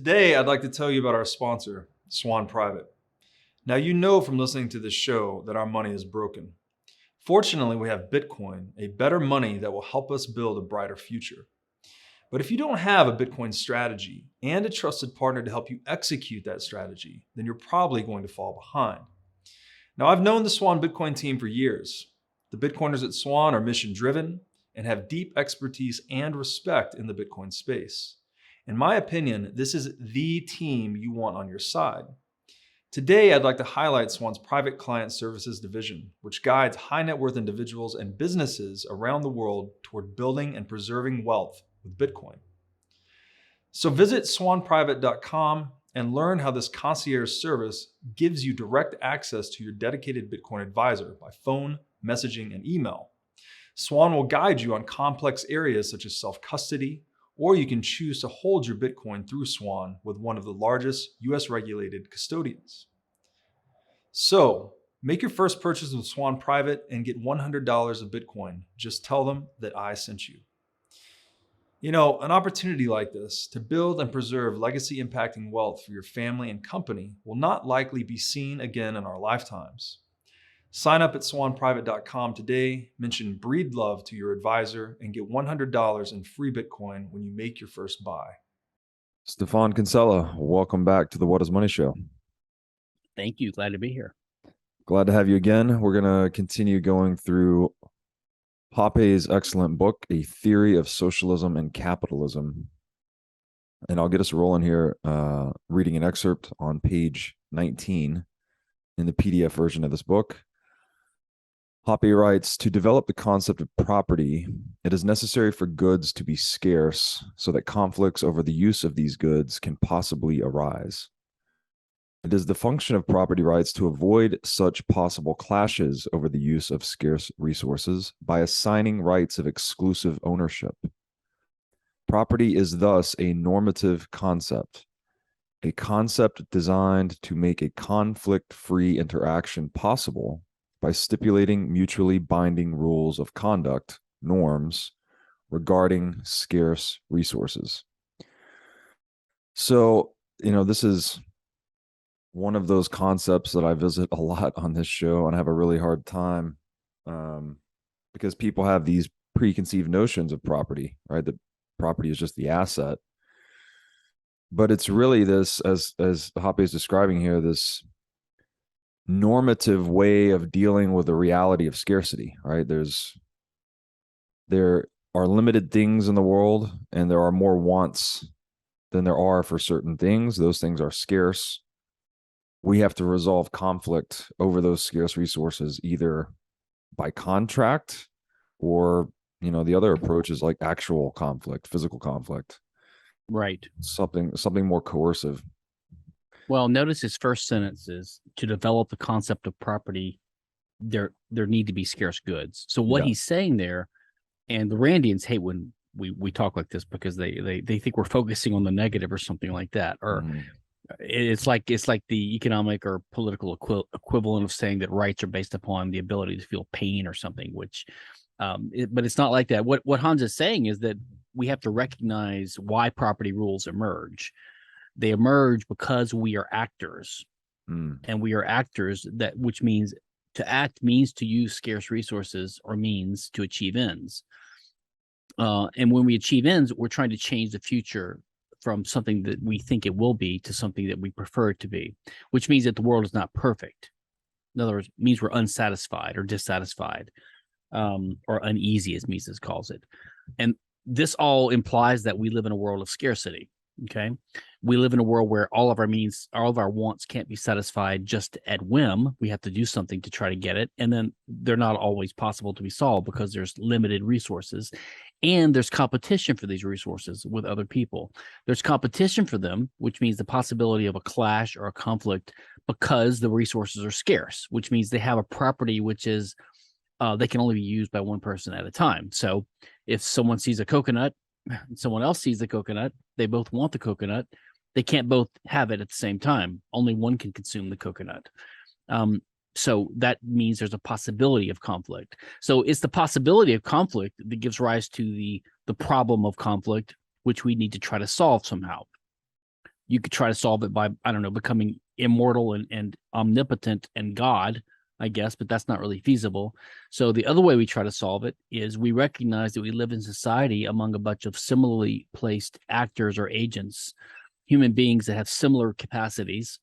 Today, I'd like to tell you about our sponsor, Swan Private. Now, you know from listening to this show that our money is broken. Fortunately, we have Bitcoin, a better money that will help us build a brighter future. But if you don't have a Bitcoin strategy and a trusted partner to help you execute that strategy, then you're probably going to fall behind. Now, I've known the Swan Bitcoin team for years. The Bitcoiners at Swan are mission-driven and have deep expertise and respect in the Bitcoin space. In my opinion, this is the team you want on your side. Today, I'd like to highlight Swan's Private Client Services division, which guides high net worth individuals and businesses around the world toward building and preserving wealth with Bitcoin. So visit swanprivate.com and learn how this concierge service gives you direct access to your dedicated Bitcoin advisor by phone, messaging, and email. Swan will guide you on complex areas such as self-custody, or you can choose to hold your Bitcoin through Swan with one of the largest US regulated custodians. So make your first purchase with Swan Private and get $100 of Bitcoin. Just tell them that I sent you. You know, an opportunity like this to build and preserve legacy impacting wealth for your family and company will not likely be seen again in our lifetimes. Sign up at swanprivate.com today, mention Breed Love to your advisor, and get $100 in free Bitcoin when you make your first buy. Stephan Kinsella, welcome back to the What is Money Show. Thank you. Glad to be here. Glad to have you again. We're going to continue going through Hoppe's excellent book, A Theory of Socialism and Capitalism. And I'll get us rolling here, reading an excerpt on page 19 in the PDF version of this book. Hoppe writes, to develop the concept of property, it is necessary for goods to be scarce so that conflicts over the use of these goods can possibly arise. It is the function of property rights to avoid such possible clashes over the use of scarce resources by assigning rights of exclusive ownership. Property is thus a normative concept, a concept designed to make a conflict-free interaction possible by stipulating mutually binding rules of conduct, norms, regarding scarce resources. So, this is one of those concepts that I visit a lot on this show and have a really hard time because people have these preconceived notions of property, right? That property is just the asset. But it's really this, as Hoppe is describing here, this normative way of dealing with the reality of scarcity, right? There are limited things in the world, and there are more wants than there are for certain things. Those things are scarce. We have to resolve conflict over those scarce resources either by contract or, the other approach is like actual conflict, physical conflict. Right. Something more coercive. Well, notice his first sentence is to develop the concept of property, there need to be scarce goods. So what he's saying there, and the Randians hate when we talk like this because they think we're focusing on the negative or something like that. Or it's like the economic or political equivalent of saying that rights are based upon the ability to feel pain or something, which but it's not like that. What Hans is saying is that we have to recognize why property rules emerge. They emerge because we are actors, and we are actors, which means to act means to use scarce resources or means to achieve ends. And when we achieve ends, we're trying to change the future from something that we think it will be to something that we prefer it to be, which means that the world is not perfect. In other words, it means we're unsatisfied or dissatisfied, or uneasy, as Mises calls it. And this all implies that we live in a world of scarcity. Okay. We live in a world where all of our wants can't be satisfied just at whim. We have to do something to try to get it. And then they're not always possible to be solved because there's limited resources and there's competition for these resources with other people. There's competition for them, which means the possibility of a clash or a conflict because the resources are scarce, which means they have a property which is they can only be used by one person at a time. So if someone sees a coconut, someone else sees the coconut, they both want the coconut, they can't both have it at the same time. Only one can consume the coconut. So that means there's a possibility of conflict. So it's the possibility of conflict that gives rise to the problem of conflict, which we need to try to solve somehow. You could try to solve it by, I don't know, becoming immortal and omnipotent and God, I guess, but that's not really feasible. So the other way we try to solve it is we recognize that we live in society among a bunch of similarly placed actors or agents, human beings that have similar capacities,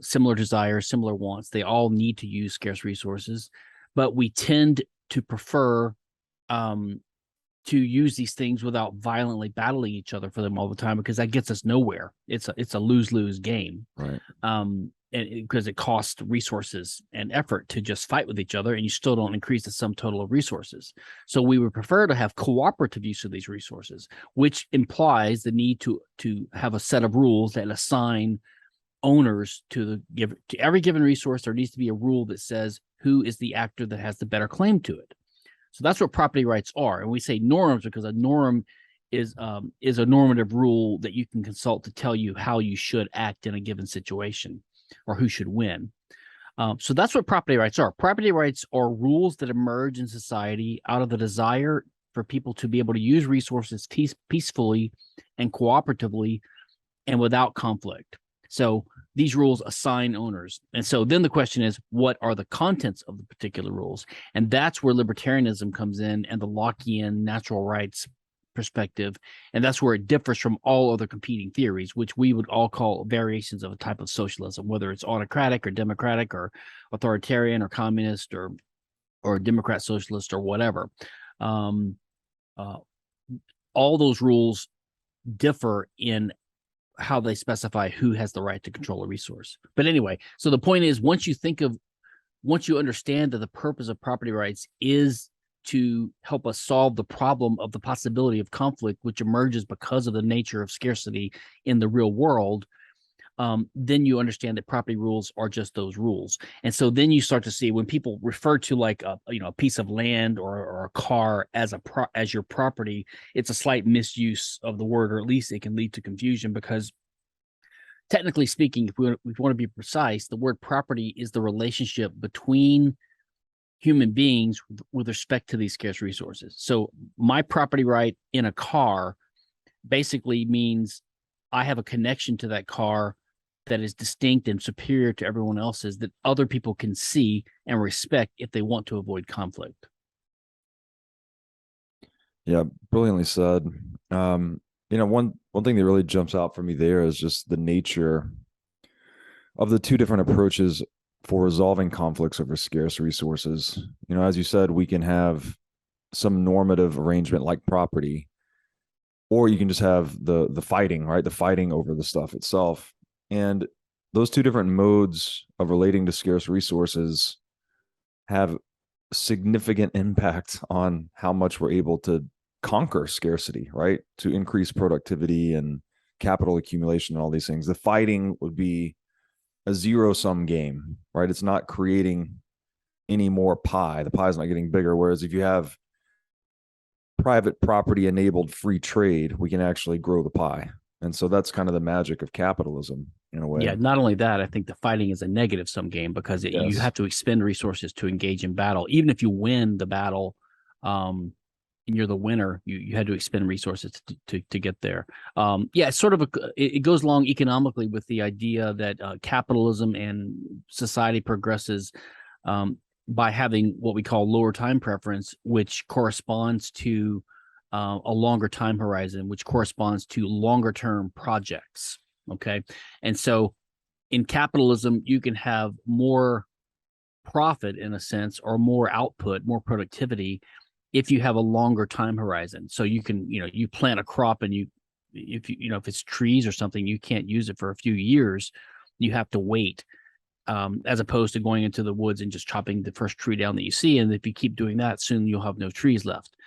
similar desires, similar wants. They all need to use scarce resources, but we tend to prefer to use these things without violently battling each other for them all the time, because that gets us nowhere. It's a lose-lose game. Right. And because it costs resources and effort to just fight with each other, and you still don't increase the sum total of resources. So we would prefer to have cooperative use of these resources, which implies the need to have a set of rules that assign owners to every given resource. There needs to be a rule that says who is the actor that has the better claim to it. So that's what property rights are. And we say norms because a norm is a normative rule that you can consult to tell you how you should act in a given situation or who should win. So that's what property rights are. Property rights are rules that emerge in society out of the desire for people to be able to use resources peacefully and cooperatively and without conflict. So these rules assign owners. And so then the question is, what are the contents of the particular rules? And that's where libertarianism comes in and the Lockean natural rights perspective. And that's where it differs from all other competing theories, which we would all call variations of a type of socialism, whether it's autocratic or democratic or authoritarian or communist or Democrat socialist or whatever. All those rules differ in how they specify who has the right to control a resource. But anyway, so the point is, once you understand that the purpose of property rights is to help us solve the problem of the possibility of conflict, which emerges because of the nature of scarcity in the real world, then you understand that property rules are just those rules. And so then you start to see when people refer to like a piece of land or a car as your property, it's a slight misuse of the word, or at least it can lead to confusion, because technically speaking, if we want to be precise, the word property is the relationship between human beings with respect to these scarce resources. So my property right in a car basically means I have a connection to that car that is distinct and superior to everyone else's, that other people can see and respect if they want to avoid conflict. Yeah, brilliantly said. One thing that really jumps out for me there is just the nature of the two different approaches for resolving conflicts over scarce resources. As you said, we can have some normative arrangement like property, or you can just have the fighting, right? The fighting over the stuff itself. And those two different modes of relating to scarce resources have significant impact on how much we're able to conquer scarcity, right? To increase productivity and capital accumulation and all these things. The fighting would be a zero-sum game, right? It's not creating any more pie. The pie is not getting bigger. Whereas if you have private property enabled free trade, we can actually grow the pie. And so that's kind of the magic of capitalism in a way. Yeah, not only that, I think the fighting is a negative sum game, because you have to expend resources to engage in battle. Even if you win the battle, and you're the winner, you had to expend resources to get there. It's sort of it goes along economically with the idea that capitalism and society progresses by having what we call lower time preference, which corresponds to a longer time horizon, which corresponds to longer term projects. Okay. And so in capitalism, you can have more profit in a sense, or more output, more productivity, if you have a longer time horizon. So you can, you plant a crop and if it's trees or something, you can't use it for a few years. You have to wait, as opposed to going into the woods and just chopping the first tree down that you see. And if you keep doing that, soon you'll have no trees left.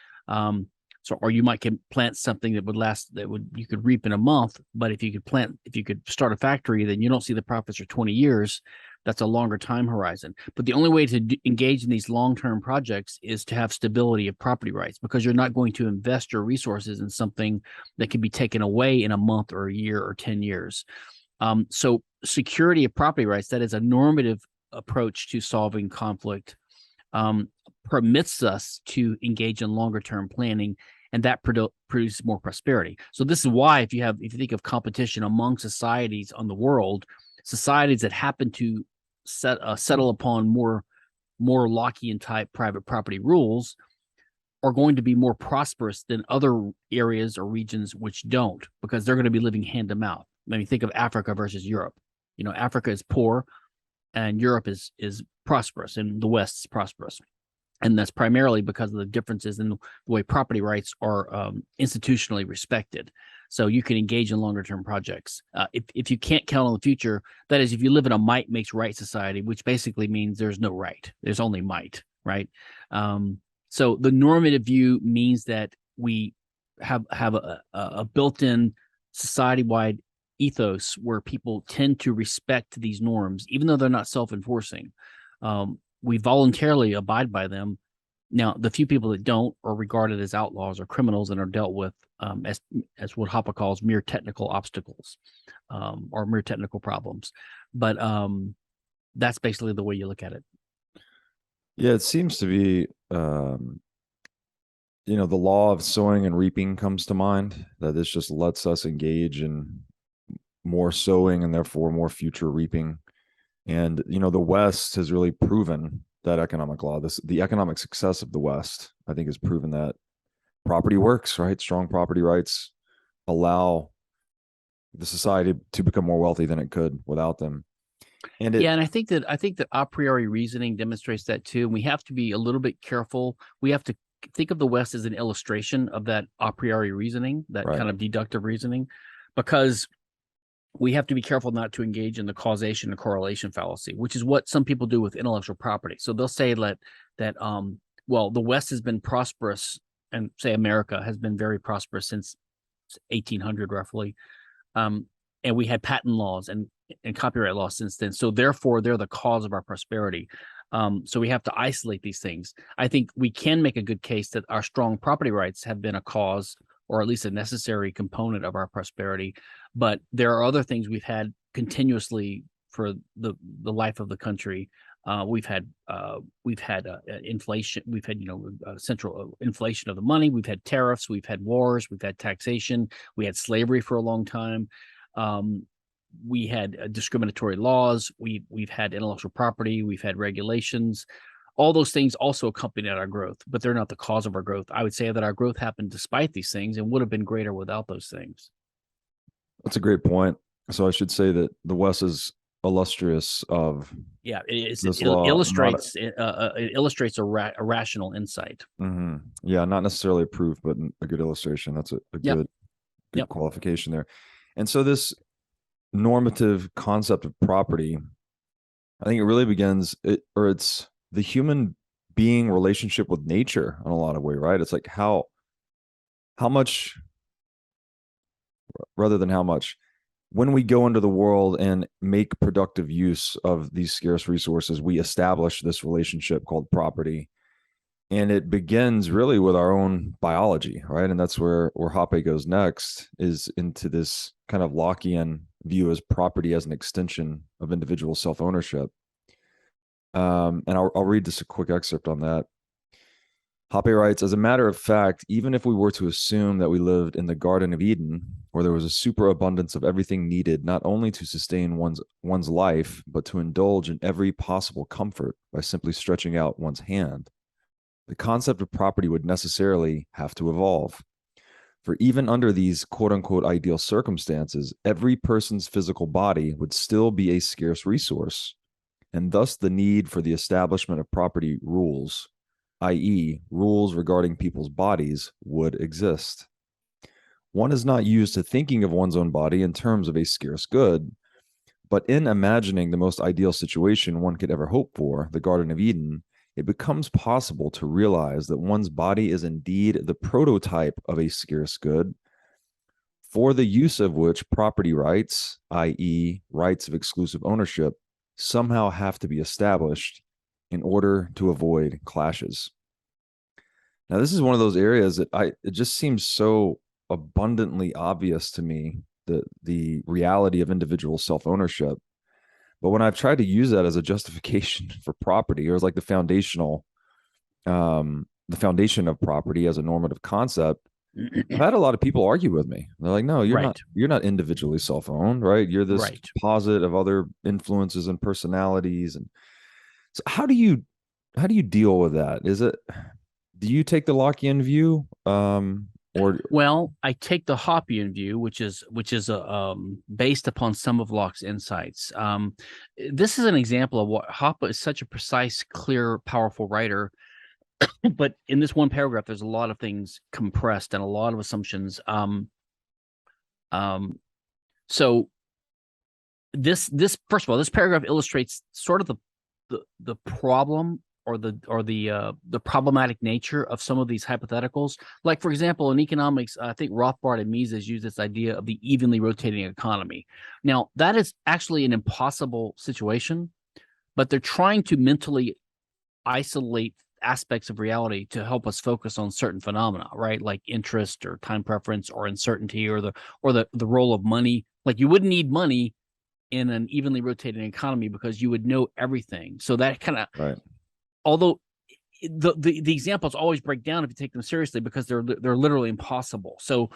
Or you might plant something that would last, you could reap in a month. But if you could start a factory, then you don't see the profits for 20 years. That's a longer time horizon. But the only way to engage in these long-term projects is to have stability of property rights, because you're not going to invest your resources in something that can be taken away in a month or a year or 10 years. So security of property rights, that is a normative approach to solving conflict, permits us to engage in longer term planning. and that produces more prosperity. So this is why if you think of competition among societies on the world, societies that happen to settle upon more Lockean type private property rules are going to be more prosperous than other areas or regions which don't, because they're going to be living hand to mouth. I mean, think of Africa versus Europe. Africa is poor and Europe is prosperous, and the West is prosperous. And that's primarily because of the differences in the way property rights are institutionally respected. So you can engage in longer term projects. If you can't count on the future, that is, if you live in a might makes right society, which basically means there's no right, there's only might, right? So the normative view means that we have a built-in society-wide ethos where people tend to respect these norms, even though they're not self-enforcing. We voluntarily abide by them. Now, the few people that don't are regarded as outlaws or criminals and are dealt with as what Hoppe calls mere technical obstacles or mere technical problems. But that's basically the way you look at it. Yeah, it seems to be, the law of sowing and reaping comes to mind, that this just lets us engage in more sowing and therefore more future reaping. And, the West has really proven that economic law, the economic success of the West, I think, has proven that property works, right? Strong property rights allow the society to become more wealthy than it could without them. And I think that a priori reasoning demonstrates that too. We have to be a little bit careful. We have to think of the West as an illustration of that a priori reasoning, that kind of deductive reasoning, because we have to be careful not to engage in the causation and correlation fallacy, which is what some people do with intellectual property. So they'll say that the West has been prosperous, and say America has been very prosperous since 1800 roughly, and we had patent laws and copyright laws since then. So therefore, they're the cause of our prosperity. So we have to isolate these things. I think we can make a good case that our strong property rights have been a cause, or at least a necessary component of our prosperity. But there are other things we've had continuously for the life of the country. We've had inflation. We've had central inflation of the money. We've had tariffs. We've had wars. We've had taxation. We had slavery for a long time. We had discriminatory laws. We've had intellectual property. We've had regulations. All those things also accompanied our growth, but they're not the cause of our growth. I would say that our growth happened despite these things and would have been greater without those things. That's a great point. So I should say that the West is illustrious of it illustrates a rational insight. Mm-hmm. Yeah, not necessarily a proof, but a good illustration. That's a good qualification there. And so this normative concept of property, I think it really begins, it's the human being relationship with nature in a lot of ways, right? It's like how much, rather than how much, when we go into the world and make productive use of these scarce resources, we establish this relationship called property. And it begins really with our own biology, right? And that's where Hoppe goes next, is into this kind of Lockean view as property as an extension of individual self-ownership. And I'll read just a quick excerpt on that. Hoppe writes, as a matter of fact, even if we were to assume that we lived in the Garden of Eden, where there was a superabundance of everything needed not only to sustain one's life, but to indulge in every possible comfort by simply stretching out one's hand, the concept of property would necessarily have to evolve. For even under these quote-unquote ideal circumstances, every person's physical body would still be a scarce resource, and thus the need for the establishment of property rules, i.e., rules regarding people's bodies, would exist. One is not used to thinking of one's own body in terms of a scarce good, but in imagining the most ideal situation one could ever hope for, the Garden of Eden, it becomes possible to realize that one's body is indeed the prototype of a scarce good, for the use of which property rights, i.e., rights of exclusive ownership, somehow have to be established in order to avoid clashes. Now, this is one of those areas that it just seems so abundantly obvious to me, the reality of individual self-ownership. But when I've tried to use that as a justification for property, or as like the foundation of property as a normative concept, I've had a lot of people argue with me. They're like, no, Right. you're not individually self-owned, right? You're this Right. composite of other influences and personalities. And so how do you deal with that? Do you take the Lockean view? Or Well, I take the Hoppian view, which is based upon some of Locke's insights. This is an example of what Hoppe is such a precise, clear, powerful writer. But in this one paragraph, there's a lot of things compressed and a lot of assumptions. So this first of all, this paragraph illustrates sort of the problem or the problematic nature of some of these hypotheticals. Like, for example, in economics, I think Rothbard and Mises use this idea of the evenly rotating economy. Now, that is actually an impossible situation, but they're trying to mentally isolate aspects of reality to help us focus on certain phenomena, right? Like interest or time preference or uncertainty or the role of money. Like, you wouldn't need money in an evenly rotating economy because you would know everything. So that kind of, right. although the examples always break down if you take them seriously because they're literally impossible. So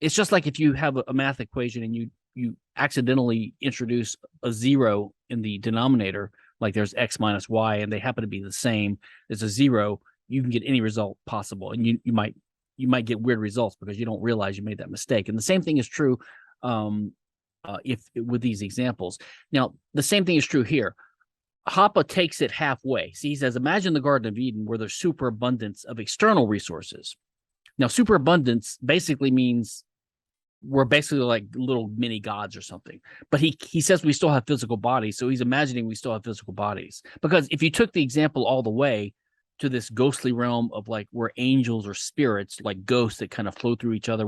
it's just like if you have a math equation and you accidentally introduce a zero in the denominator, like there's x minus y, and they happen to be the same as a zero, you can get any result possible, and you might get weird results because you don't realize you made that mistake. And the same thing is true if with these examples. Now, the same thing is true here. Hoppe takes it halfway. See, he says, imagine the Garden of Eden where there's superabundance of external resources. Now, superabundance basically means we're basically like little mini gods or something. But he says we still have physical bodies, so he's imagining we still have physical bodies. Because if you took the example all the way to this ghostly realm of like we're angels or spirits, like ghosts that kind of flow through each other,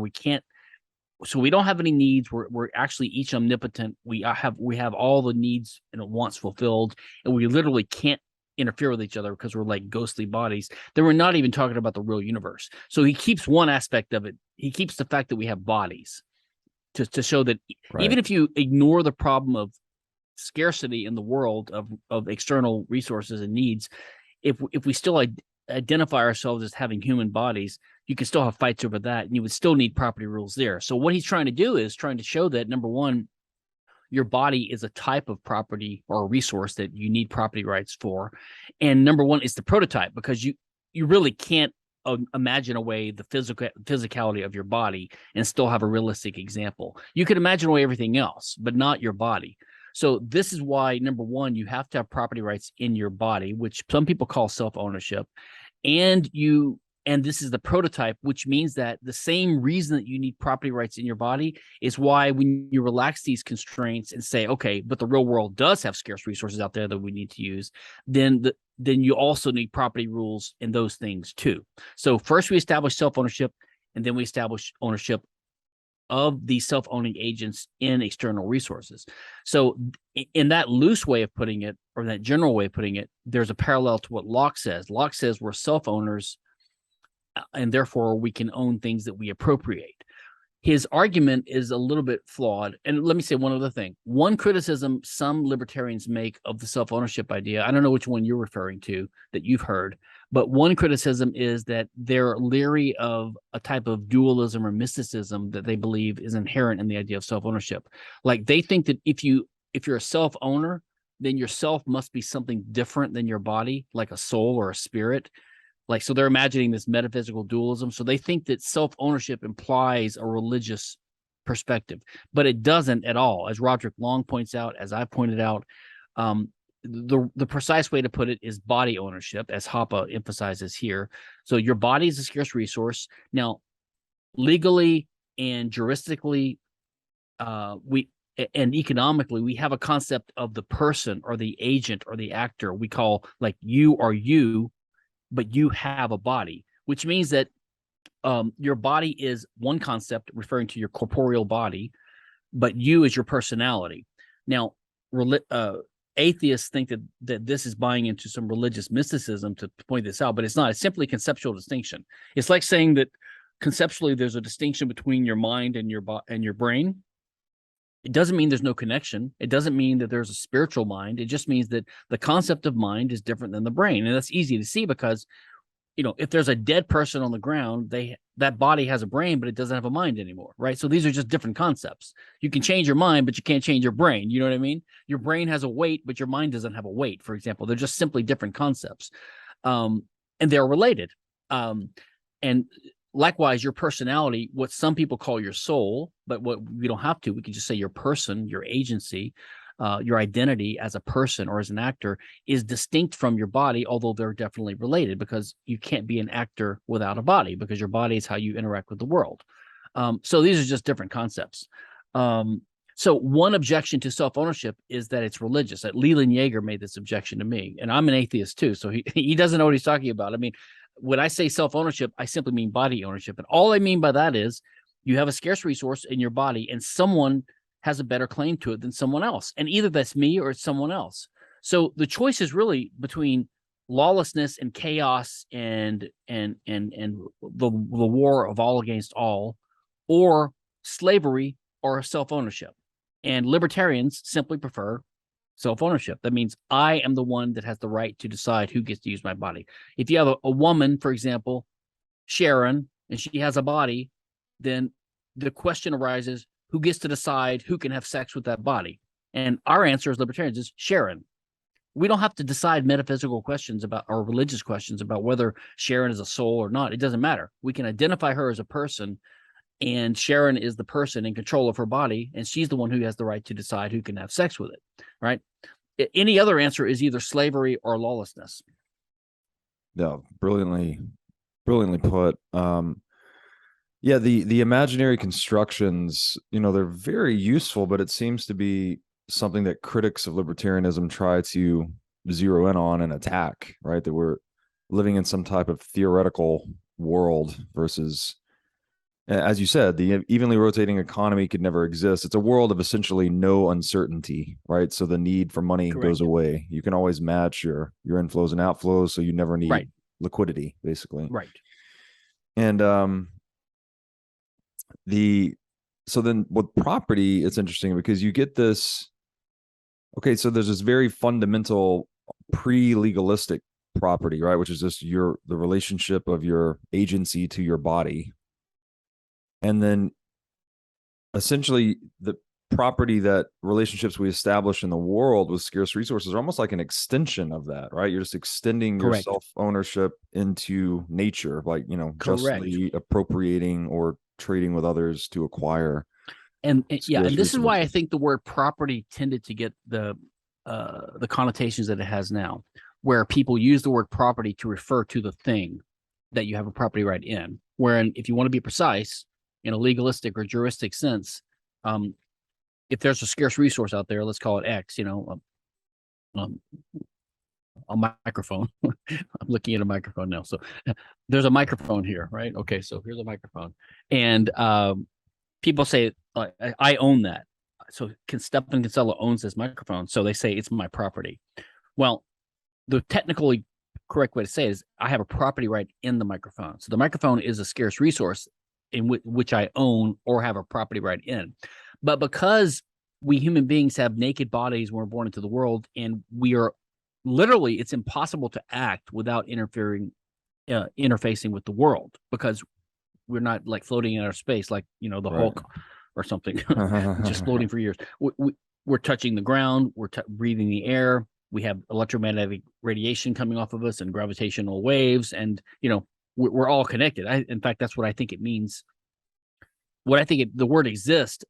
so we don't have any needs. We're actually each omnipotent. We have all the needs and wants fulfilled, and we literally can't interfere with each other because we're like ghostly bodies. Then we're not even talking about the real universe. So he keeps one aspect of it. He keeps the fact that we have bodies to show that even if you ignore the problem of scarcity in the world of external resources and needs, if we still identify ourselves as having human bodies, you can still have fights over that, and you would still need property rules there. So what he's trying to do is trying to show that, number one, your body is a type of property or a resource that you need property rights for. And number one, it's the prototype, because you really can't imagine away the physicality of your body and still have a realistic example. You can imagine away everything else, but not your body. So this is why, number one, you have to have property rights in your body, which some people call self-ownership. And this is the prototype, which means that the same reason that you need property rights in your body is why when you relax these constraints and say, okay, but the real world does have scarce resources out there that we need to use, then you also need property rules in those things too. So first we establish self-ownership, and then we establish ownership of these self-owning agents in external resources. So in that loose way of putting it, or that general way of putting it, there's a parallel to what Locke says. Locke says we're self-owners, and therefore we can own things that we appropriate. His argument is a little bit flawed. And let me say one other thing. One criticism some libertarians make of the self-ownership idea, I don't know which one you're referring to that you've heard, but one criticism is that they're leery of a type of dualism or mysticism that they believe is inherent in the idea of self-ownership. Like, they think that if you're a self-owner, then your self must be something different than your body, like a soul or a spirit. Like, so they're imagining this metaphysical dualism. So they think that self-ownership implies a religious perspective, but it doesn't at all. As Roderick Long points out, as I pointed out, the precise way to put it is body ownership, as Hoppe emphasizes here. So your body is a scarce resource. Now, legally and juristically, and economically, we have a concept of the person or the agent or the actor. We call, like, you are you, but you have a body, which means that your body is one concept referring to your corporeal body, but you is your personality. Now, atheists think that this is buying into some religious mysticism to point this out, but it's not. It's simply conceptual distinction. It's like saying that conceptually there's a distinction between your mind and your brain. It doesn't mean there's no connection. It doesn't mean that there's a spiritual mind. It just means that the concept of mind is different than the brain. And that's easy to see because if there's a dead person on the ground, that body has a brain, but it doesn't have a mind anymore, right? So these are just different concepts. You can change your mind, but you can't change your brain. You know what I mean? Your brain has a weight, but your mind doesn't have a weight, for example. They're just simply different concepts. And they're related. And likewise, your personality, what some people call your soul, but what we don't have to, we can just say your person, your agency, your identity as a person or as an actor is distinct from your body, although they're definitely related, because you can't be an actor without a body, because your body is how you interact with the world. So these are just different concepts. So one objection to self-ownership is that it's religious. That Leland Yeager made this objection to me, and I'm an atheist too, so he doesn't know what he's talking about. I mean, when I say self-ownership, I simply mean body ownership, and all I mean by that is you have a scarce resource in your body, and someone has a better claim to it than someone else, and either that's me or it's someone else. So the choice is really between lawlessness and chaos and the war of all against all, or slavery or self-ownership. And libertarians simply prefer self-ownership. That means I am the one that has the right to decide who gets to use my body. If you have a woman, for example, Sharon, and she has a body, then the question arises, who gets to decide who can have sex with that body? And our answer as libertarians is Sharon. We don't have to decide metaphysical questions about, or religious questions about whether Sharon is a soul or not. It doesn't matter. We can identify her as a person, and Sharon is the person in control of her body, and she's the one who has the right to decide who can have sex with it, right? Any other answer is either slavery or lawlessness. Yeah, brilliantly put. Yeah, the imaginary constructions, they're very useful, but it seems to be something that critics of libertarianism try to zero in on and attack, right? That we're living in some type of theoretical world versus, as you said, the evenly rotating economy could never exist. It's a world of essentially no uncertainty, right? So the need for money goes away. You can always match your inflows and outflows, so you never need liquidity, basically. Right. And so then with property, it's interesting because you get this. Okay, so there's this very fundamental pre-legalistic property, right? Which is just the relationship of your agency to your body. And then essentially the property, that relationships we establish in the world with scarce resources are almost like an extension of that, right? You're just extending your self-ownership into nature, like, justly appropriating or trading with others to acquire. And this is why I think the word property tended to get the connotations that it has now, where people use the word property to refer to the thing that you have a property right in. Wherein, if you want to be precise, in a legalistic or juristic sense, if there's a scarce resource out there, let's call it X, a microphone. I'm looking at a microphone now. So there's a microphone here, right? Okay, so here's a microphone. And people say, I own that. So Stephan Kinsella owns this microphone. So they say it's my property. Well, the technically correct way to say it is I have a property right in the microphone. So the microphone is a scarce resource in which I own or have a property right in. But because we human beings have naked bodies when we're born into the world, and we are literally, it's impossible to act without interfacing with the world, because we're not like floating in outer space like the Hulk or something, just floating for years. We're touching the ground, we're breathing the air, we have electromagnetic radiation coming off of us and gravitational waves, and we're all connected. In fact, that's what I think it means. The word exist,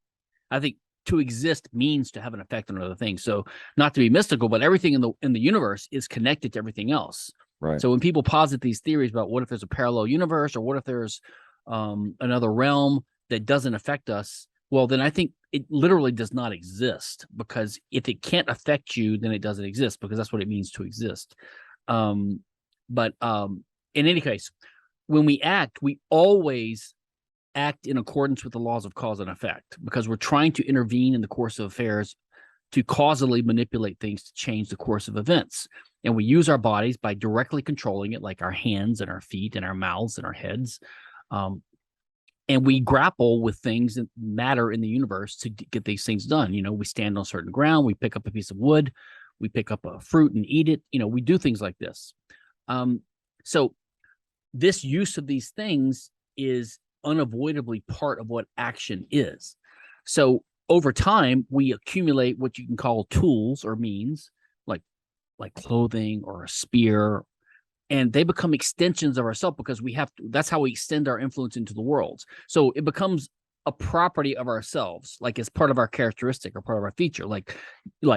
I think to exist means to have an effect on other things. So not to be mystical, but everything in the universe is connected to everything else. Right. So when people posit these theories about what if there's a parallel universe, or what if there's another realm that doesn't affect us, well, then I think it literally does not exist, because if it can't affect you, then it doesn't exist, because that's what it means to exist. But in any case, when we act, we always act in accordance with the laws of cause and effect, because we're trying to intervene in the course of affairs to causally manipulate things to change the course of events. And we use our bodies by directly controlling it, like our hands and our feet and our mouths and our heads. And we grapple with things that matter in the universe to get these things done. We stand on certain ground, we pick up a piece of wood, we pick up a fruit and eat it. We do things like this. So this use of these things is unavoidably part of what action is. So over time, we accumulate what you can call tools or means, like clothing or a spear, and they become extensions of ourselves because we have to. That's how we extend our influence into the world. So it becomes a property of ourselves, like as part of our characteristic or part of our feature. Like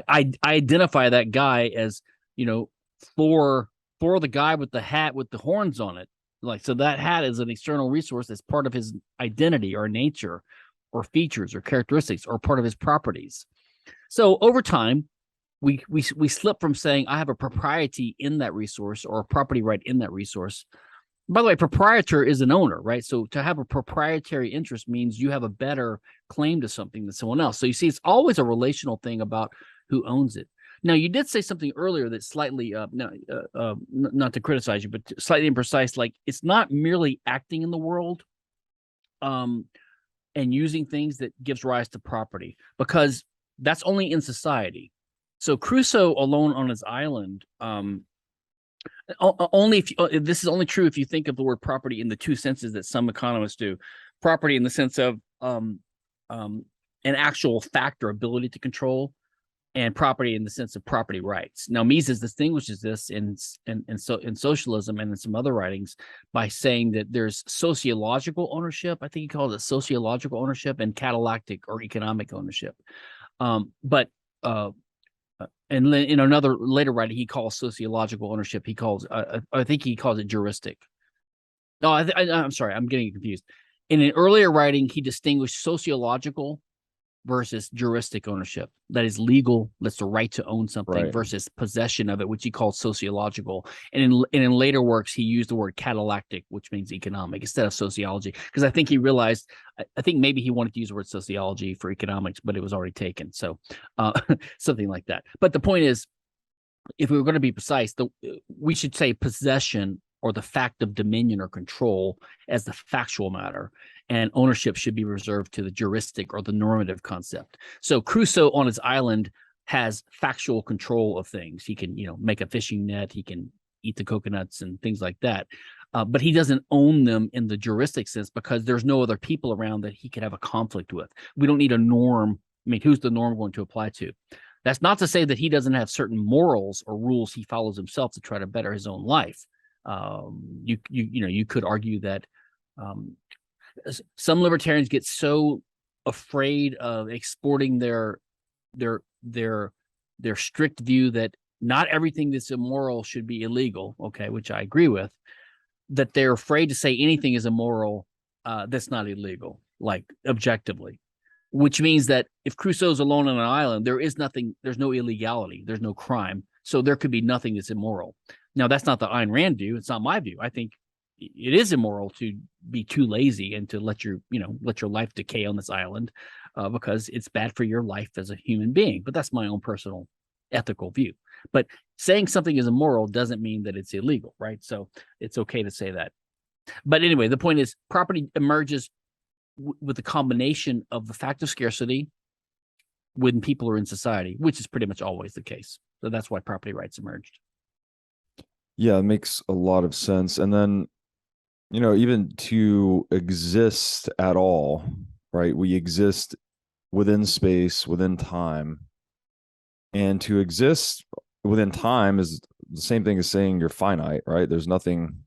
I identify that guy as, for the guy with the hat with the horns on it. Like, so that hat is an external resource that's part of his identity or nature or features or characteristics or part of his properties. So over time, we slip from saying I have a propriety in that resource or a property right in that resource. By the way, proprietor is an owner, right? So to have a proprietary interest means you have a better claim to something than someone else. So you see, it's always a relational thing about who owns it. Now, you did say something earlier that's slightly, not to criticize you, but slightly imprecise. Like, it's not merely acting in the world and using things that gives rise to property, because that's only in society. So Crusoe alone on his island, only if this is only true if you think of the word property in the two senses that some economists do. Property in the sense of an actual fact or ability to control, and property in the sense of property rights. Now, Mises distinguishes this in Socialism and in some other writings by saying that there's sociological ownership. I think he calls it sociological ownership, and catalactic or economic ownership. And in another later writing, he calls sociological ownership. He calls, I think he calls it juristic. No, I'm sorry, I'm getting confused. In an earlier writing, he distinguished sociological versus juristic ownership. That is legal, that's the right to own something, Right. versus possession of it, which he called sociological. And in later works, he used the word catalactic, which means economic, instead of sociology, because I think he realized, I think maybe he wanted to use the word sociology for economics, but it was already taken. So something like that. But the point is, if we were going to be precise, we should say possession or the fact of dominion or control as the factual matter, and ownership should be reserved to the juristic or the normative concept. So Crusoe on his island has factual control of things. He can, make a fishing net. He can eat the coconuts and things like that. But he doesn't own them in the juristic sense because there's no other people around that he could have a conflict with. We don't need a norm. I mean, who's the norm going to apply to? That's not to say that he doesn't have certain morals or rules he follows himself to try to better his own life. You could argue that some libertarians get so afraid of exporting their strict view that not everything that's immoral should be illegal, okay, which I agree with, that they're afraid to say anything is immoral that's not illegal, like objectively, which means that if Crusoe's alone on an island, there's no illegality, there's no crime, so there could be nothing that's immoral. Now, that's not the Ayn Rand view. It's not my view. I think it is immoral to be too lazy and to let your life decay on this island because it's bad for your life as a human being. But that's my own personal ethical view. But saying something is immoral doesn't mean that it's illegal, right? So it's okay to say that. But anyway, the point is, property emerges with the combination of the fact of scarcity when people are in society, which is pretty much always the case. So that's why property rights emerged. Yeah, it makes a lot of sense. And then, even to exist at all, right? We exist within space, within time. And to exist within time is the same thing as saying you're finite, right? There's nothing,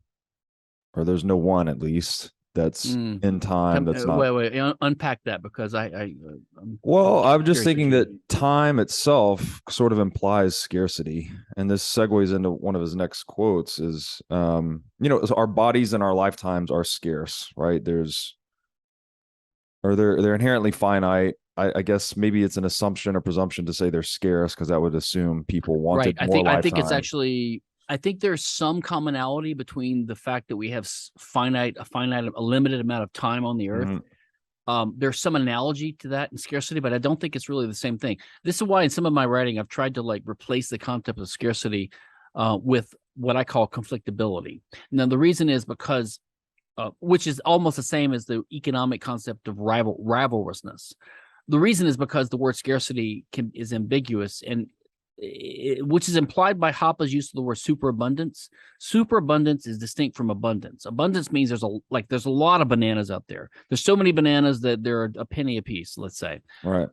or there's no one, at least, that's in time. That's not. Wait, unpack that, because I'm just thinking that time itself sort of implies scarcity, and this segues into one of his next quotes. Is our bodies and our lifetimes are scarce, right? They're inherently finite. I guess maybe it's an assumption or presumption to say they're scarce, because that would assume people wanted more lifetime. I think it's actually. I think there's some commonality between the fact that we have a limited amount of time on the earth. Mm-hmm. There's some analogy to that in scarcity, but I don't think it's really the same thing. This is why in some of my writing, I've tried to replace the concept of scarcity with what I call conflictability. Now, the reason is because, which is almost the same as the economic concept of rivalrousness. The reason is because the word scarcity is ambiguous, and which is implied by Hoppe's use of the word superabundance. Superabundance is distinct from abundance. Abundance means there's a lot of bananas out there. There's so many bananas that they're a penny a piece, let's say. Right.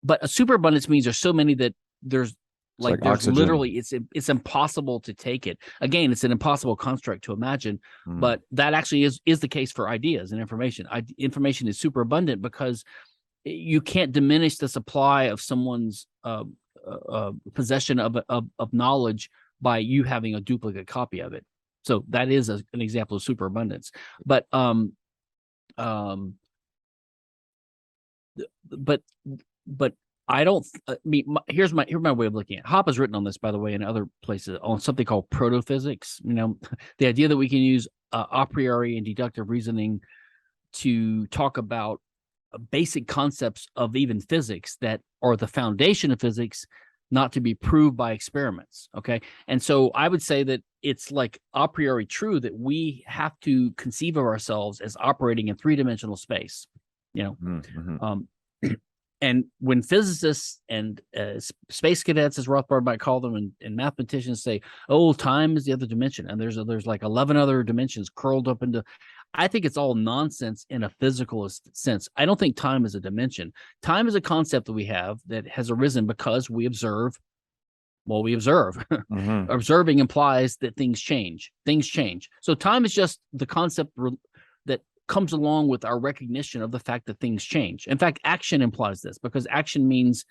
But a superabundance means there's so many that there's there's oxygen. literally it's impossible to take it. Again, it's an impossible construct to imagine, but that actually is the case for ideas and information. Information is superabundant because you can't diminish the supply of someone's possession of knowledge by you having a duplicate copy of it. So that is an example of superabundance. But I don't. Here's my way of looking at it. Hoppe's written on this, by the way, in other places on something called protophysics. The idea that we can use a priori and deductive reasoning to talk about basic concepts of even physics that are the foundation of physics, not to be proved by experiments. Okay, and so I would say that it's like a priori true that we have to conceive of ourselves as operating in three-dimensional space. And when physicists and space cadets, as Rothbard might call them, and mathematicians say, "Oh, time is the other dimension," and there's like 11 other dimensions curled up into, I think it's all nonsense in a physical sense. I don't think time is a dimension. Time is a concept that we have that has arisen because we observe. Well, we observe. Observing implies that things change. Things change. So time is just the concept that comes along with our recognition of the fact that things change. In fact, action implies this, because action means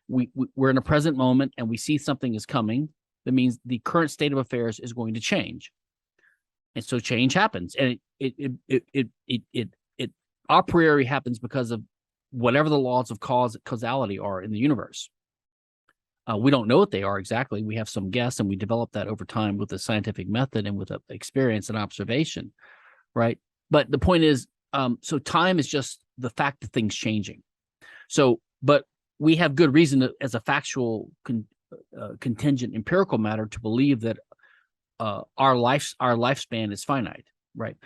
we're in a present moment and we see something is coming. That means the current state of affairs is going to change, and so change happens, and it a priori happens because of whatever the laws of causality are in the universe. We don't know what they are exactly. We have some guess, and we develop that over time with the scientific method and with experience and observation, right? But the point is, so time is just the fact of things changing. So, but we have good reason as a factual contingent empirical matter to believe that our lifespan is finite, right?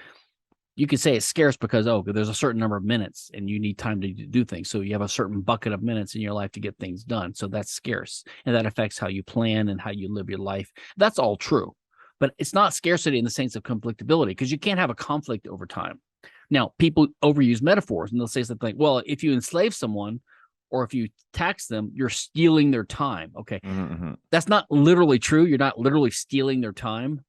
You could say it's scarce because, there's a certain number of minutes and you need time to do things. So you have a certain bucket of minutes in your life to get things done. So that's scarce. And that affects how you plan and how you live your life. That's all true. But it's not scarcity in the sense of conflictability, because you can't have a conflict over time. Now, people overuse metaphors, and they'll say something like, well, if you enslave someone or if you tax them, you're stealing their time. Okay. That's not literally true. You're not literally stealing their time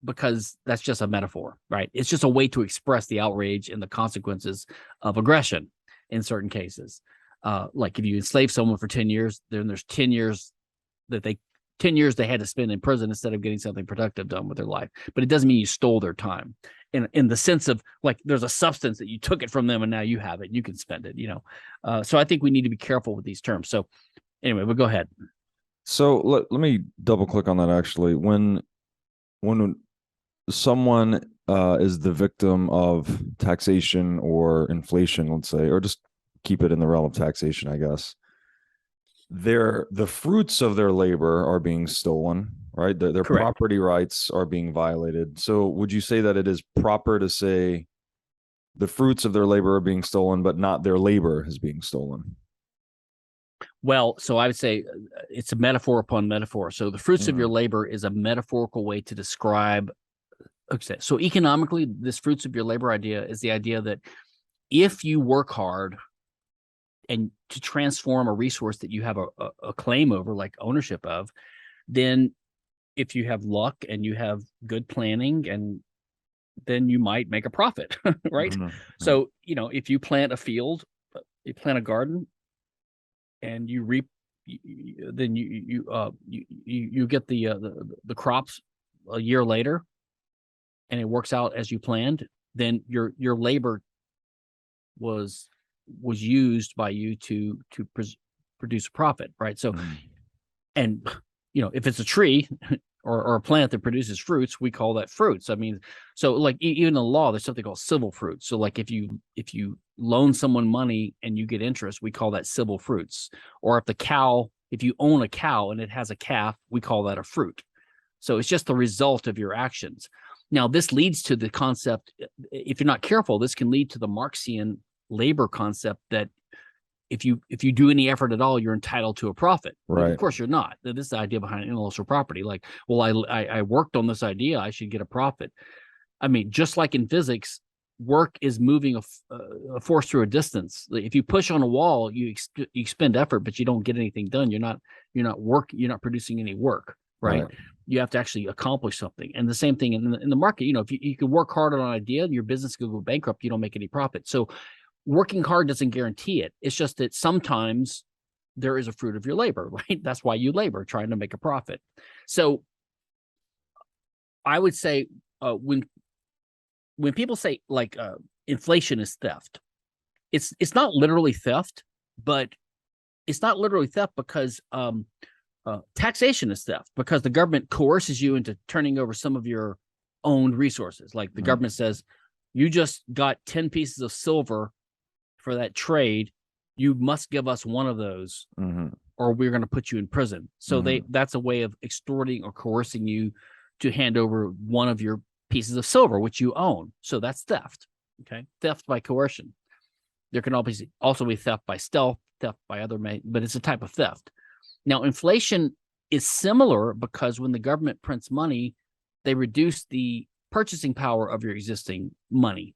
because that's just a metaphor, right? It's just a way to express the outrage and the consequences of aggression in certain cases. Like if you enslave someone for 10 years, then there's 10 years they had to spend in prison instead of getting something productive done with their life. But it doesn't mean you stole their time in the sense of like there's a substance that you took it from them and now you have it. You can spend it, So I think we need to be careful with these terms. So anyway, we'll go ahead. So let me double click on that actually. When someone is the victim of taxation or inflation, let's say, or just keep it in the realm of taxation, I guess, the fruits of their labor are being stolen, right? Their property rights are being violated. So would you say that it is proper to say the fruits of their labor are being stolen, but not their labor is being stolen? Well, so I would say it's a metaphor upon metaphor. So the fruits of your labor is a metaphorical way to describe. Okay, so economically, this fruits of your labor idea is the idea that if you work hard and to transform a resource that you have a claim over, like ownership of, then if you have luck and you have good planning, and then you might make a profit, right? So, if you plant a field, you plant a garden, and you reap, then you get the crops a year later, and it works out as you planned, then your labor was used by you to produce a profit, right? So, and if it's a tree or a plant that produces fruits, we call that fruits. I mean, so like even in the law, there's something called civil fruits. So like if you loan someone money and you get interest, we call that civil fruits. Or if you own a cow and it has a calf, we call that a fruit. So it's just the result of your actions. Now, this leads to the concept, if you're not careful, this can lead to the Marxian labor concept that if you do any effort at all, you're entitled to a profit. Right. But of course, you're not. This is the idea behind intellectual property. Like, well, I worked on this idea, I should get a profit. I mean, just like in physics, work is moving a force through a distance. If you push on a wall, you expend effort, but you don't get anything done. You're not producing any work, right? You have to actually accomplish something. And the same thing in the market. If you can work hard on an idea and your business could go bankrupt, you don't make any profit. So working hard doesn't guarantee it. It's just that sometimes there is a fruit of your labor, right? That's why you labor, trying to make a profit. So I would say when people say like inflation is theft, it's not literally theft, but it's not literally theft because taxation is theft, because the government coerces you into turning over some of your owned resources. Like the government says, you just got 10 pieces of silver for that trade, you must give us one of those, or we're going to put you in prison. So that's a way of extorting or coercing you to hand over one of your pieces of silver, which you own. So that's theft. Okay, theft by coercion. There can also be theft by stealth, theft by other, but it's a type of theft. Now, inflation is similar because when the government prints money, they reduce the purchasing power of your existing money.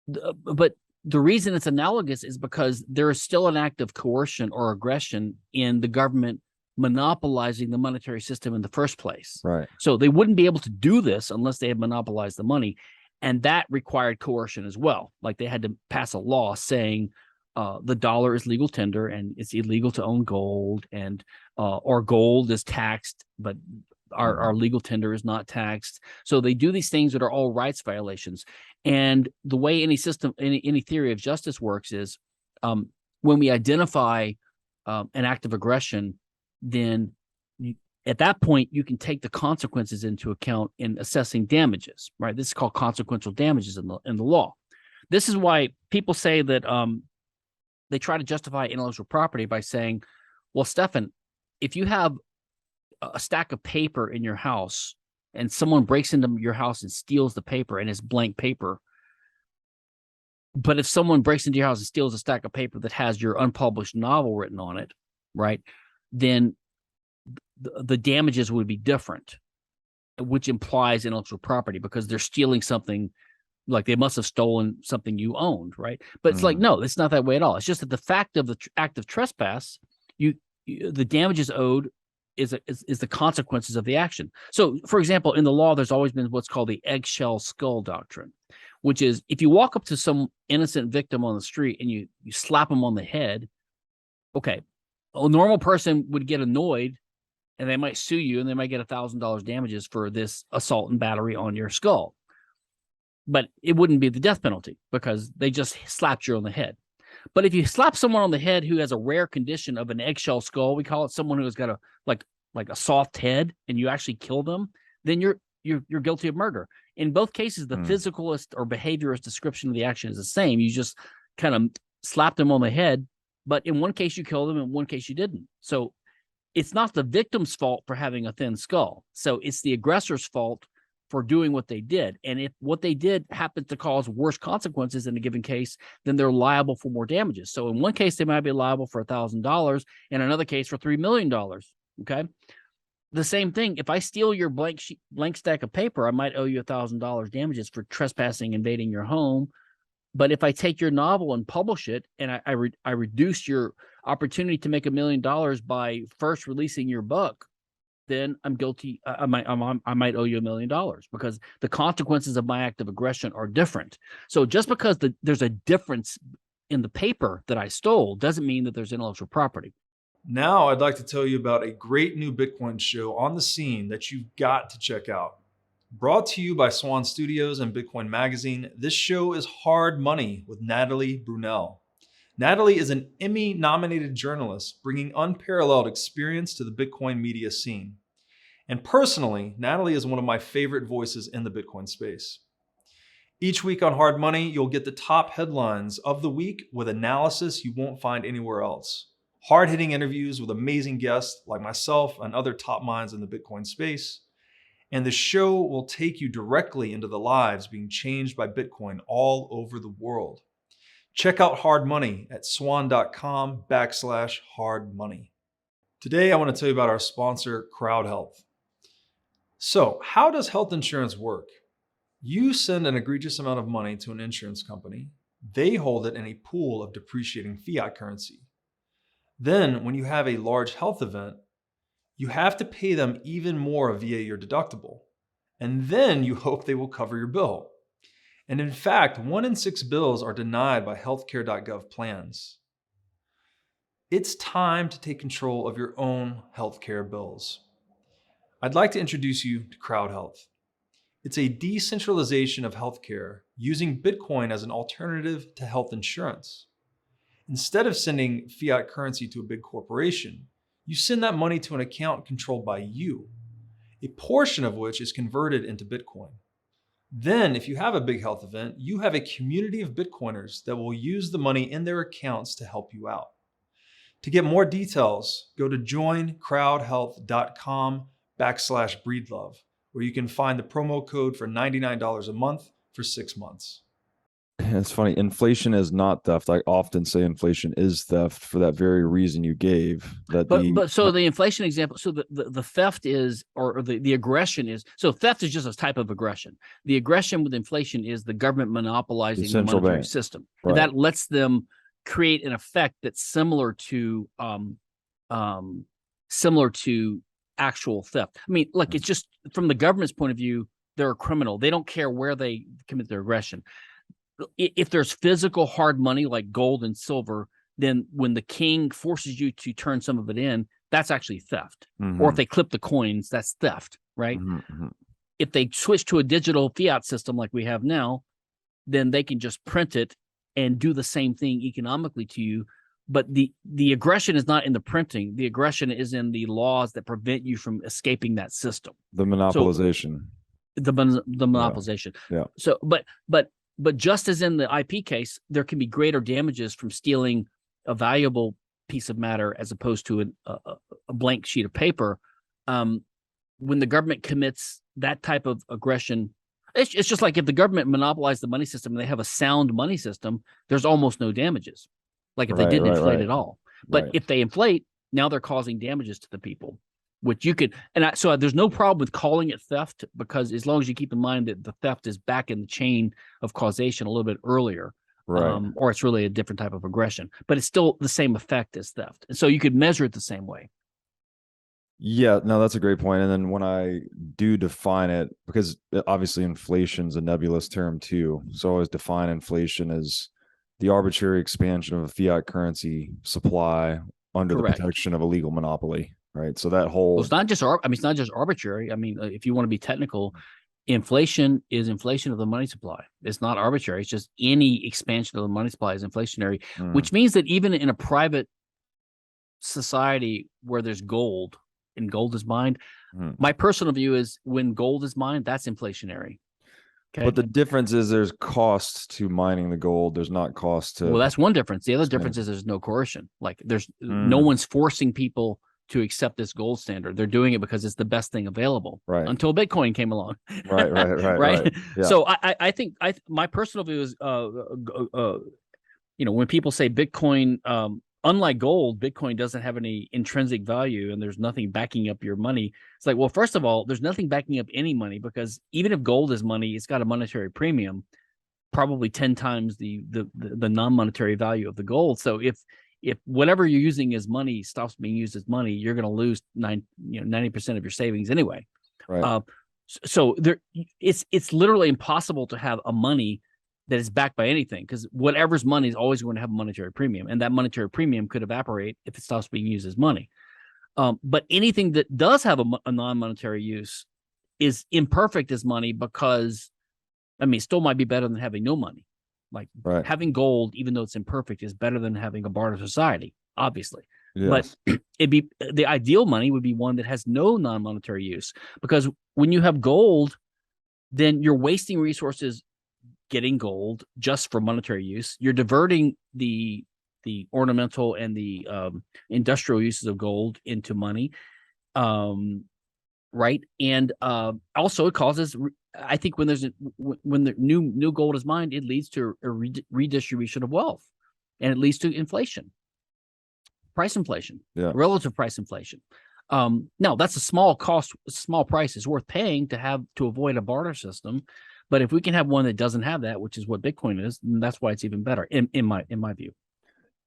But the reason it's analogous is because there is still an act of coercion or aggression in the government monopolizing the monetary system in the first place. Right. So they wouldn't be able to do this unless they had monopolized the money. And that required coercion as well. Like they had to pass a law saying the dollar is legal tender and it's illegal to own gold, and or gold is taxed, but our legal tender is not taxed. So they do these things that are all rights violations. And the way any system, any theory of justice works is when we identify an act of aggression, then at that point, you can take the consequences into account in assessing damages, right? This is called consequential damages in the law. This is why people say that they try to justify intellectual property by saying, well, Stephan, if you have a stack of paper in your house and someone breaks into your house and steals the paper and it's blank paper, but if someone breaks into your house and steals a stack of paper that has your unpublished novel written on it, right, then the damages would be different, which implies intellectual property because they're stealing something, like they must have stolen something you owned, right? But it's like, no, it's not that way at all. It's just that the fact of the act of trespass, the damages owed is the consequences of the action. So, for example, in the law, there's always been what's called the eggshell skull doctrine, which is if you walk up to some innocent victim on the street and you slap them on the head, okay, a normal person would get annoyed and they might sue you and they might get $1,000 damages for this assault and battery on your skull. But it wouldn't be the death penalty because they just slapped you on the head. But if you slap someone on the head who has a rare condition of an eggshell skull, we call it someone who has got a like a soft head, and you actually kill them, then you're guilty of murder. In both cases, the physicalist or behaviorist description of the action is the same. You just kind of slapped them on the head, but in one case you killed them, in one case you didn't. So it's not the victim's fault for having a thin skull. So it's the aggressor's fault for doing what they did. And if what they did happens to cause worse consequences in a given case, then they're liable for more damages. So in one case, they might be liable for $1,000, in another case for $3 million. Okay. The same thing. If I steal your blank stack of paper, I might owe you $1,000 damages for trespassing, invading your home. But if I take your novel and publish it, and I reduce your opportunity to make $1 million by first releasing your book, then I'm guilty. I might owe you $1 million because the consequences of my act of aggression are different. So just because there's a difference in the paper that I stole doesn't mean that there's intellectual property. Now I'd like to tell you about a great new Bitcoin show on the scene that you've got to check out. Brought to you by Swan Studios and Bitcoin Magazine, this show is Hard Money with Natalie Brunell. Natalie is an Emmy-nominated journalist bringing unparalleled experience to the Bitcoin media scene. And personally, Natalie is one of my favorite voices in the Bitcoin space. Each week on Hard Money, you'll get the top headlines of the week with analysis you won't find anywhere else. Hard-hitting interviews with amazing guests like myself and other top minds in the Bitcoin space. And the show will take you directly into the lives being changed by Bitcoin all over the world. Check out Hard Money at swan.com/hardmoney. Today, I want to tell you about our sponsor, Crowd Health. So, how does health insurance work? You send an egregious amount of money to an insurance company. They hold it in a pool of depreciating fiat currency. Then, when you have a large health event, you have to pay them even more via your deductible. And then you hope they will cover your bill. And in fact, 1 in 6 bills are denied by healthcare.gov plans. It's time to take control of your own healthcare bills. I'd like to introduce you to Crowd Health. It's a decentralization of healthcare using Bitcoin as an alternative to health insurance. Instead of sending fiat currency to a big corporation, you send that money to an account controlled by you, a portion of which is converted into Bitcoin. Then, if you have a big health event, you have a community of Bitcoiners that will use the money in their accounts to help you out. To get more details, go to joincrowdhealth.com/breedlove, where you can find the promo code for $99 a month for 6 months. It's funny. Inflation is not theft. I often say inflation is theft for that very reason you gave. That so the inflation example. So the theft is, or the aggression is. So theft is just a type of aggression. The aggression with inflation is the government monopolizing the monetary system. Right. And that lets them create an effect that's similar to actual theft. I mean, like, it's just from the government's point of view, they're a criminal. They don't care where they commit their aggression. If there's physical hard money like gold and silver, then when the king forces you to turn some of it in, that's actually theft. Mm-hmm. Or if they clip the coins, that's theft, right? Mm-hmm. If they switch to a digital fiat system like we have now, then they can just print it and do the same thing economically to you. But the aggression is not in the printing. The aggression is in the laws that prevent you from escaping that system. The monopolization. So, the monopolization. Yeah. So, but just as in the IP case, there can be greater damages from stealing a valuable piece of matter as opposed to a blank sheet of paper. When the government commits that type of aggression, it's just like if the government monopolized the money system and they have a sound money system, there's almost no damages. Like if they didn't inflate at all. But if they inflate, now they're causing damages to the people. Which you could, so there's no problem with calling it theft, because as long as you keep in mind that the theft is back in the chain of causation a little bit earlier, right? Or it's really a different type of aggression, but it's still the same effect as theft, and so you could measure it the same way. Yeah, no, that's a great point. And then when I do define it, because obviously inflation's a nebulous term too, so I always define inflation as the arbitrary expansion of a fiat currency supply under the protection of a legal monopoly. Right. So that whole, it's not just arbitrary. I mean, if you want to be technical, inflation is inflation of the money supply. It's not arbitrary. It's just any expansion of the money supply is inflationary, which means that even in a private society where there's gold and gold is mined, my personal view is when gold is mined, that's inflationary. Okay. But the difference is there's cost to mining the gold. There's not cost to. Well, that's one difference. The other difference is there's no coercion. Like there's no one's forcing people to accept this gold standard. They're doing it because it's the best thing available. Right. Until Bitcoin came along. Right. Yeah. So I think my personal view is, when people say Bitcoin, unlike gold, Bitcoin doesn't have any intrinsic value and there's nothing backing up your money. It's like, well, first of all, there's nothing backing up any money, because even if gold is money, it's got a monetary premium, probably 10 times the non-monetary value of the gold. So if whatever you're using as money stops being used as money, you're going to lose 90% of your savings anyway. Right. So it's literally impossible to have a money that is backed by anything, because whatever's money is always going to have a monetary premium, and that monetary premium could evaporate if it stops being used as money. But anything that does have a non-monetary use is imperfect as money, because, it still might be better than having no money. Like having gold, even though it's imperfect, is better than having a barter society, obviously. Yes. But the ideal money would be one that has no non-monetary use, because when you have gold, then you're wasting resources getting gold just for monetary use. You're diverting the ornamental and the industrial uses of gold into money, right? And also it causes I think when when the new gold is mined, it leads to a redistribution of wealth, and it leads to inflation, price inflation, relative price inflation. Now that's a small price is worth paying to avoid a barter system. But if we can have one that doesn't have that, which is what Bitcoin is, then that's why it's even better in my view.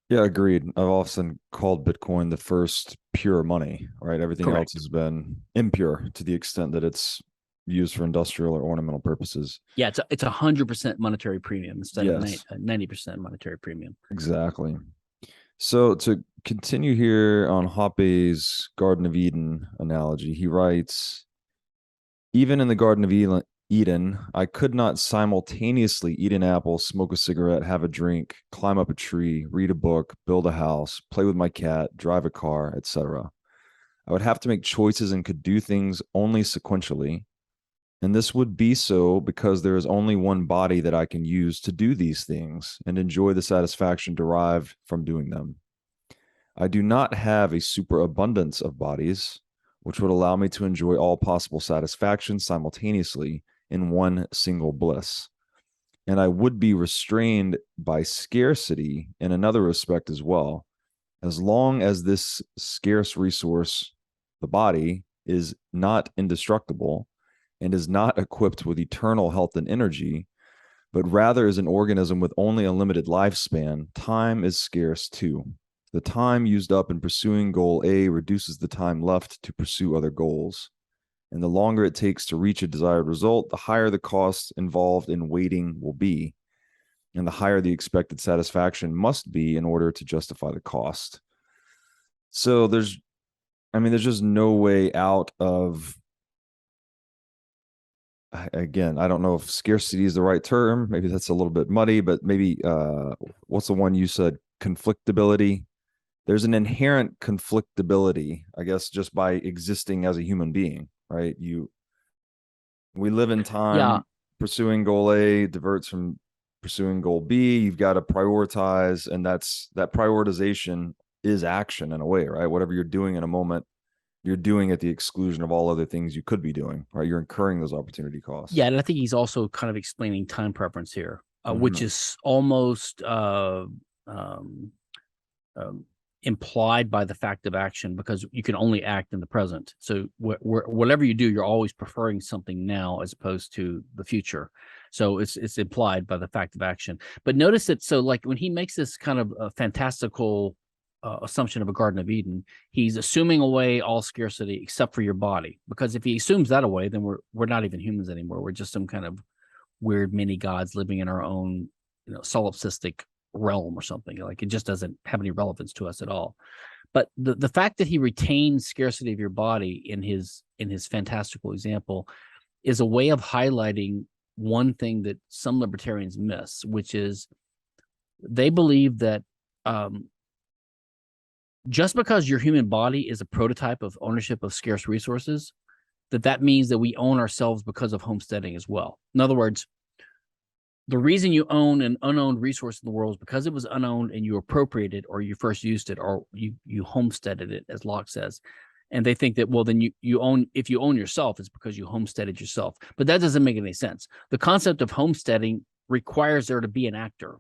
Yeah, agreed. I've often called Bitcoin the first pure money, right? Everything else has been impure to the extent that it's used for industrial or ornamental purposes. Yeah, it's 100% monetary premium instead of 90% monetary premium. Exactly. So to continue here on Hoppe's Garden of Eden analogy, he writes, even in the Garden of Eden, I could not simultaneously eat an apple, smoke a cigarette, have a drink, climb up a tree, read a book, build a house, play with my cat, drive a car, etc. I would have to make choices and could do things only sequentially. And this would be so because there is only one body that I can use to do these things and enjoy the satisfaction derived from doing them. I do not have a superabundance of bodies, which would allow me to enjoy all possible satisfactions simultaneously in one single bliss. And I would be restrained by scarcity in another respect as well, as long as this scarce resource, the body, is not indestructible and is not equipped with eternal health and energy, but rather is an organism with only a limited lifespan. Time is scarce too. The time used up in pursuing goal A reduces the time left to pursue other goals. And the longer it takes to reach a desired result, the higher the cost involved in waiting will be, and the higher the expected satisfaction must be in order to justify the cost. So there's just no way out of, again, I don't know if scarcity is the right term. Maybe that's a little bit muddy, but maybe what's the one you said? Conflictability. There's an inherent conflictability, I guess, just by existing as a human being, right? We live in time. Pursuing goal A diverts from pursuing goal B. You've got to prioritize, and that prioritization is action in a way, right? Whatever you're doing in a moment, you're doing at the exclusion of all other things you could be doing, right? You're incurring those opportunity costs. Yeah, and I think he's also kind of explaining time preference here, which is almost implied by the fact of action, because you can only act in the present. So whatever you do, you're always preferring something now as opposed to the future. So it's implied by the fact of action. But notice that, so like when he makes this kind of fantastical assumption of a Garden of Eden, he's assuming away all scarcity except for your body. Because if he assumes that away, then we're not even humans anymore. We're just some kind of weird mini gods living in our own, solipsistic realm or something. Like, it just doesn't have any relevance to us at all. But the fact that he retains scarcity of your body in his fantastical example is a way of highlighting one thing that some libertarians miss, which is they believe that just because your human body is a prototype of ownership of scarce resources, that means that we own ourselves because of homesteading as well. In other words, the reason you own an unowned resource in the world is because it was unowned and you appropriated, or you first used it, or you homesteaded it, as Locke says. And they think that, well, then if you own yourself, it's because you homesteaded yourself. But that doesn't make any sense. The concept of homesteading requires there to be an actor.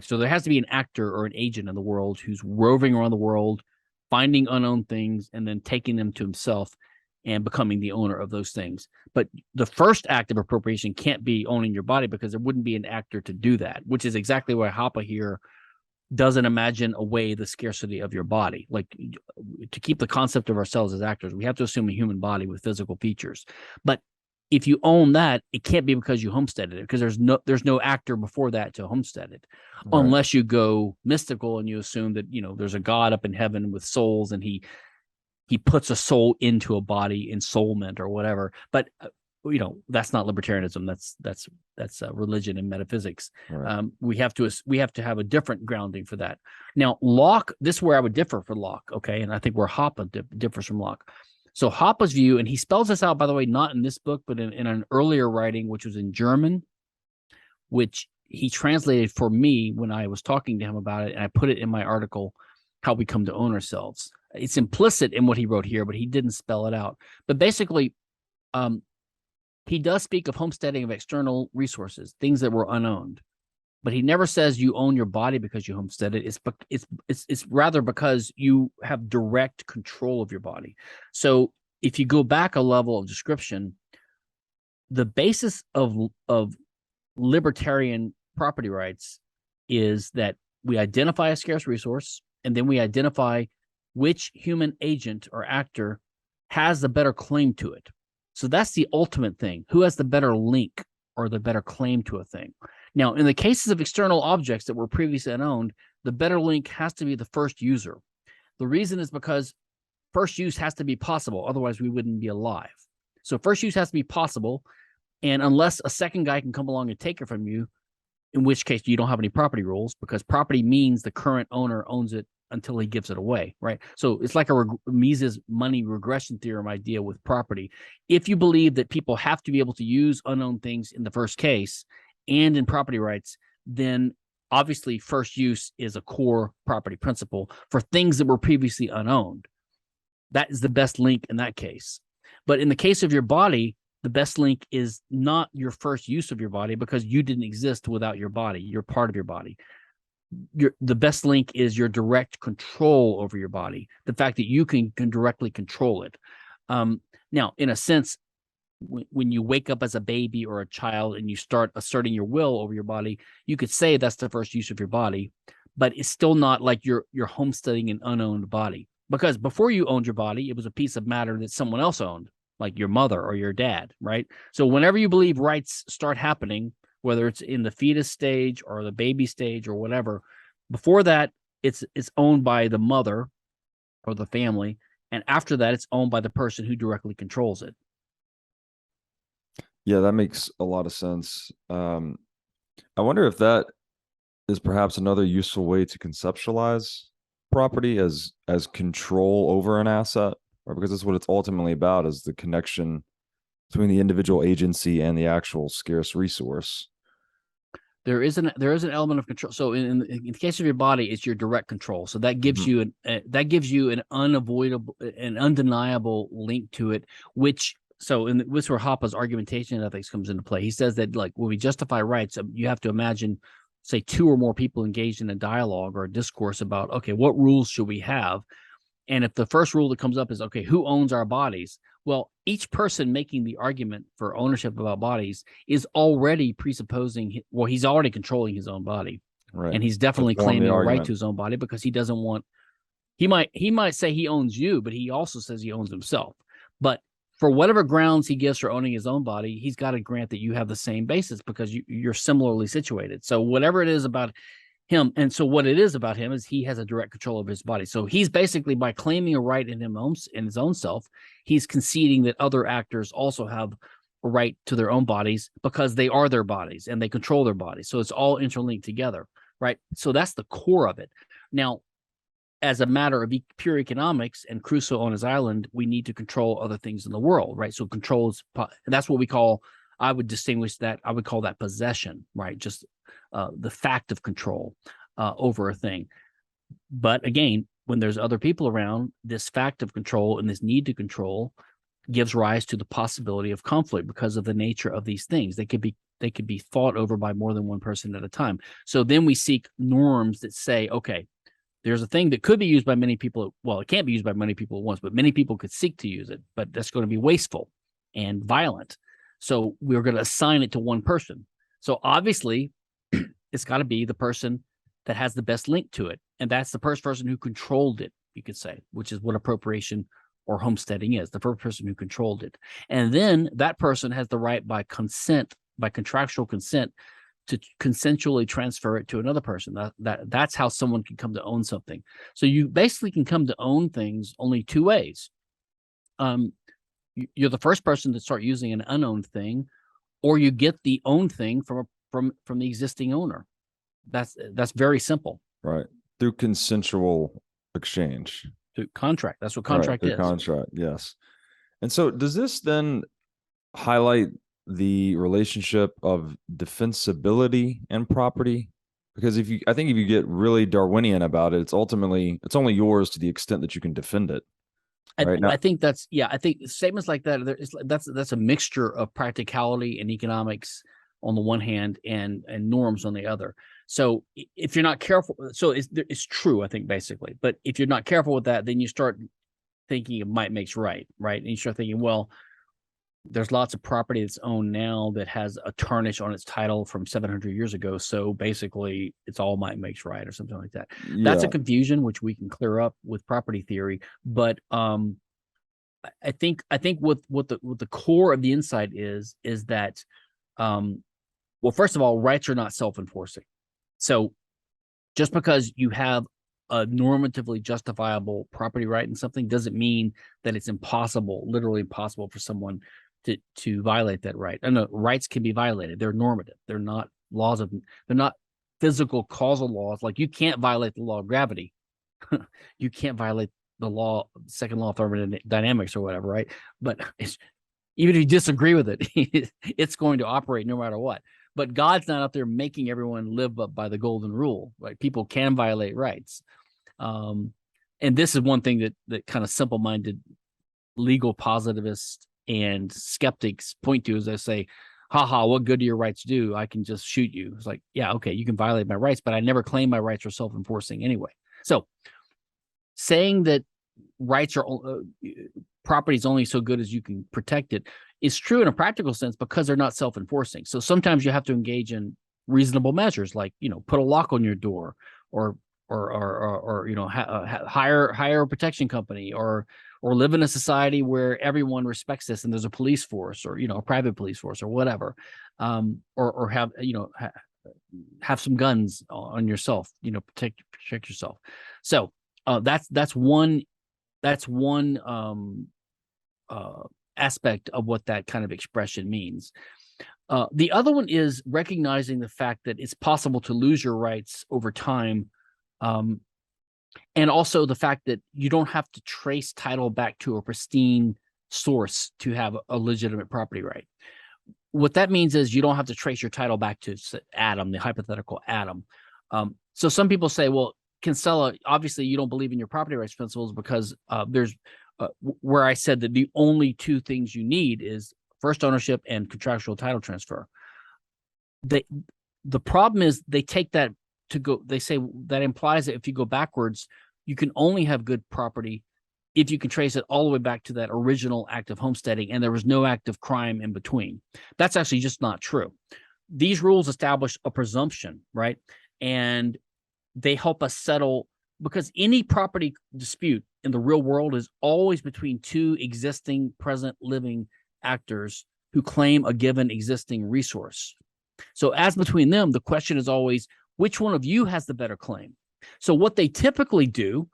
So there has to be an actor or an agent in the world who's roving around the world, finding unowned things, and then taking them to himself and becoming the owner of those things. But the first act of appropriation can't be owning your body, because there wouldn't be an actor to do that, which is exactly why Hoppe here doesn't imagine away the scarcity of your body. Like, to keep the concept of ourselves as actors, we have to assume a human body with physical features. But if you own that, it can't be because you homesteaded it, because there's no actor before that to homestead it, right? Unless you go mystical and you assume that, there's a God up in heaven with souls, and he puts a soul into a body, ensoulment or whatever. But that's not libertarianism. That's religion and metaphysics. Right. We have to have a different grounding for that. Now, Locke, this is where I would differ for Locke, okay, and I think where Hoppe differs from Locke. So Hoppe's view, and he spells this out, by the way, not in this book, but in an earlier writing, which was in German, which he translated for me when I was talking to him about it, and I put it in my article, How We Come to Own Ourselves. It's implicit in what he wrote here, but he didn't spell it out. But basically, he does speak of homesteading of external resources, things that were unowned. But he never says you own your body because you homestead it. It's rather because you have direct control of your body. So if you go back a level of description, the basis of libertarian property rights is that we identify a scarce resource, and then we identify which human agent or actor has the better claim to it. So that's the ultimate thing. Who has the better link or the better claim to a thing? Now, in the cases of external objects that were previously unowned, the better link has to be the first user. The reason is because first use has to be possible. Otherwise, we wouldn't be alive. So first use has to be possible. And unless a second guy can come along and take it from you, in which case you don't have any property rules, because property means the current owner owns it until he gives it away, right? So it's like a Mises money regression theorem idea with property. If you believe that people have to be able to use unowned things in the first case and in property rights, then obviously first use is a core property principle for things that were previously unowned. That is the best link in that case. But in the case of your body, the best link is not your first use of your body, because you didn't exist without your body. You're part of your body. The best link is your direct control over your body, the fact that you can directly control it. Now, in a sense, when you wake up as a baby or a child and you start asserting your will over your body, you could say that's the first use of your body, but it's still not like you're homesteading an unowned body, because before you owned your body, it was a piece of matter that someone else owned, like your mother or your dad, right? So whenever you believe rights start happening, whether it's in the fetus stage or the baby stage or whatever, before that, it's owned by the mother or the family, and after that, it's owned by the person who directly controls it. Yeah, that makes a lot of sense. I wonder if that is perhaps another useful way to conceptualize property as control over an asset, or because that's what it's ultimately about, is the connection between the individual agency and the actual scarce resource. There is an element of control. So in the case of your body, it's your direct control. So that gives you an unavoidable, an undeniable link to it, which. So this is where Hoppe's argumentation ethics comes into play. He says that, like, when we justify rights, you have to imagine, say, two or more people engaged in a dialogue or a discourse about, okay, what rules should we have? And if the first rule that comes up is, okay, who owns our bodies? Well, each person making the argument for ownership about bodies is already presupposing, well, he's already controlling his own body. Right. And he's definitely claiming a right to his own body, because he doesn't want, he might say he owns you, but he also says he owns himself. But for whatever grounds he gives for owning his own body, he's got to grant that you have the same basis because you're similarly situated. So whatever it is about him, and so what it is about him is he has a direct control of his body. So he's basically, by claiming a right in his own self, he's conceding that other actors also have a right to their own bodies because they are their bodies and they control their bodies. So it's all interlinked together, right? So that's the core of it. Now, as a matter of pure economics, and Crusoe on his island, we need to control other things in the world, right? So control is, and that's what we call, I would call that possession, right? Just the fact of control over a thing. But again, when there's other people around, this fact of control and this need to control gives rise to the possibility of conflict because of the nature of these things. They could be fought over by more than one person at a time. So then we seek norms that say, okay, there's a thing that could be used by many people. Well, it can't be used by many people at once, but many people could seek to use it. But that's going to be wasteful and violent. So we're going to assign it to one person. So obviously, it's got to be the person that has the best link to it. And that's the first person who controlled it, you could say, which is what appropriation or homesteading is, the first person who controlled it. And then that person has the right by contractual consent, to consensually transfer it to another person. That's how someone can come to own something. So you basically can come to own things only two ways. You're the first person to start using an unowned thing, or you get the owned thing from the existing owner. That's very simple. Right. Through consensual exchange. Through contract. That's what contract is. Contract, yes. And so does this then highlight the relationship of defensibility and property? Because I think if you get really Darwinian about it, it's only yours to the extent that you can defend it. Right now, I think that's, yeah, I think statements like that, that's a mixture of practicality and economics on the one hand and norms on the other. So if you're not careful, so it's true, I think, basically. But if you're not careful with that, then you start thinking of might makes right, right? And you start thinking, well, there's lots of property that's owned now that has a tarnish on its title from 700 years ago. So basically, it's all might makes right or something like that. That's yeah, a confusion which we can clear up with property theory. But I think what the core of the insight is that well, first of all, rights are not self-enforcing. So just because you have a normatively justifiable property right in something doesn't mean that it's impossible, literally impossible for someone to violate that right. And rights can be violated. They're normative. They're not they're not physical causal laws. Like you can't violate the law of gravity. You can't violate the second law of thermodynamics or whatever, right? But even if you disagree with it, it's going to operate no matter what. But God's not out there making everyone live up by the golden rule, right? People can violate rights. And this is one thing that kind of simple-minded legal positivists and skeptics point to, as they say, haha, what good do your rights do? I can just shoot you. It's like, yeah, okay, you can violate my rights, but I never claim my rights are self-enforcing anyway. So saying that rights are property is only so good as you can protect it is true in a practical sense because they're not self-enforcing. So sometimes you have to engage in reasonable measures, like put a lock on your door, or hire a protection company, or live in a society where everyone respects this and there's a police force, or a private police force, or whatever, or have have some guns on yourself, protect yourself. So that's one aspect of what that kind of expression means. The other one is recognizing the fact that it's possible to lose your rights over time, and also the fact that you don't have to trace title back to a pristine source to have a legitimate property right. What that means is you don't have to trace your title back to Adam, the hypothetical Adam. So some people say, well, Kinsella, obviously you don't believe in your property rights principles because there's where I said that the only two things you need is first ownership and contractual title transfer. The problem is they take that to go, they say that implies that if you go backwards, you can only have good property if you can trace it all the way back to that original act of homesteading and there was no act of crime in between. That's actually just not true. These rules establish a presumption, right? And they help us settle, because any property dispute in the real world is always between two existing, present, living actors who claim a given existing resource. So as between them, the question is always, which one of you has the better claim? So what they typically do,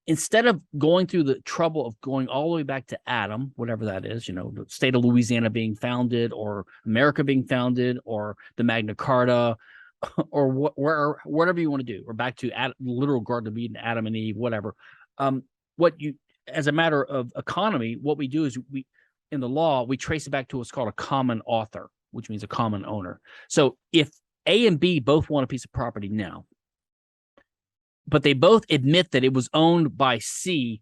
instead of going through the trouble of going all the way back to Adam, whatever that is, the state of Louisiana being founded, or America being founded, or the Magna Carta, or whatever you want to do, or back to literal Garden of Eden, Adam and Eve, whatever. As a matter of economy, what we do is in the law, we trace it back to what's called a common author, which means a common owner. So if A and B both want a piece of property now, but they both admit that it was owned by C,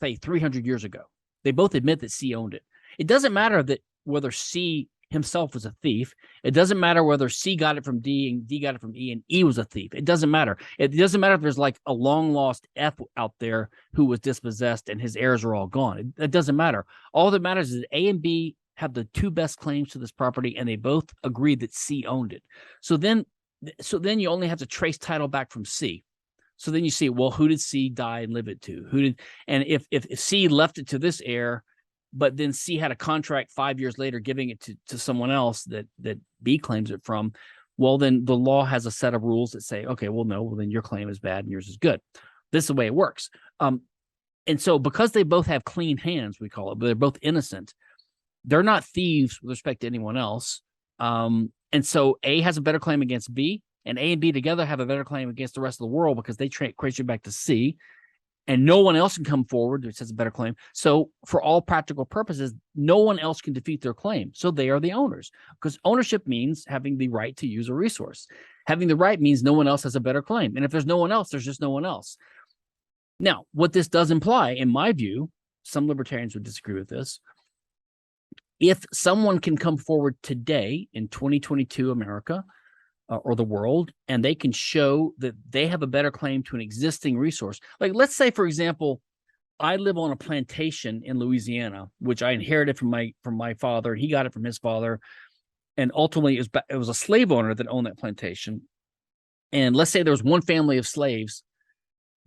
say 300 years ago. They both admit that C owned it. It doesn't matter that whether C himself was a thief. It doesn't matter whether C got it from D and D got it from E and E was a thief. It doesn't matter. It doesn't matter if there's like a long lost F out there who was dispossessed and his heirs are all gone. It doesn't matter. All that matters is that A and B have the two best claims to this property and they both agreed that C owned it. So then you only have to trace title back from C. So then you see, well, who did C die and live it to? And if C left it to this heir, but then C had a contract 5 years later giving it to someone else that B claims it from, well, then the law has a set of rules that say, okay, well, no, well, then your claim is bad and yours is good. This is the way it works. And so because they both have clean hands, we call it, but they're both innocent, they're not thieves with respect to anyone else. And so A has a better claim against B, and A and B together have a better claim against the rest of the world because they trace you back to C, and no one else can come forward that says a better claim. So for all practical purposes, no one else can defeat their claim. So they are the owners, because ownership means having the right to use a resource. Having the right means no one else has a better claim. And if there's no one else, there's just no one else. Now, what this does imply, in my view, some libertarians would disagree with this. If someone can come forward today in 2022 America or the world, and they can show that they have a better claim to an existing resource, like let's say, for example, I live on a plantation in Louisiana, which I inherited from my father. He got it from his father, and ultimately it was a slave owner that owned that plantation. And let's say there was one family of slaves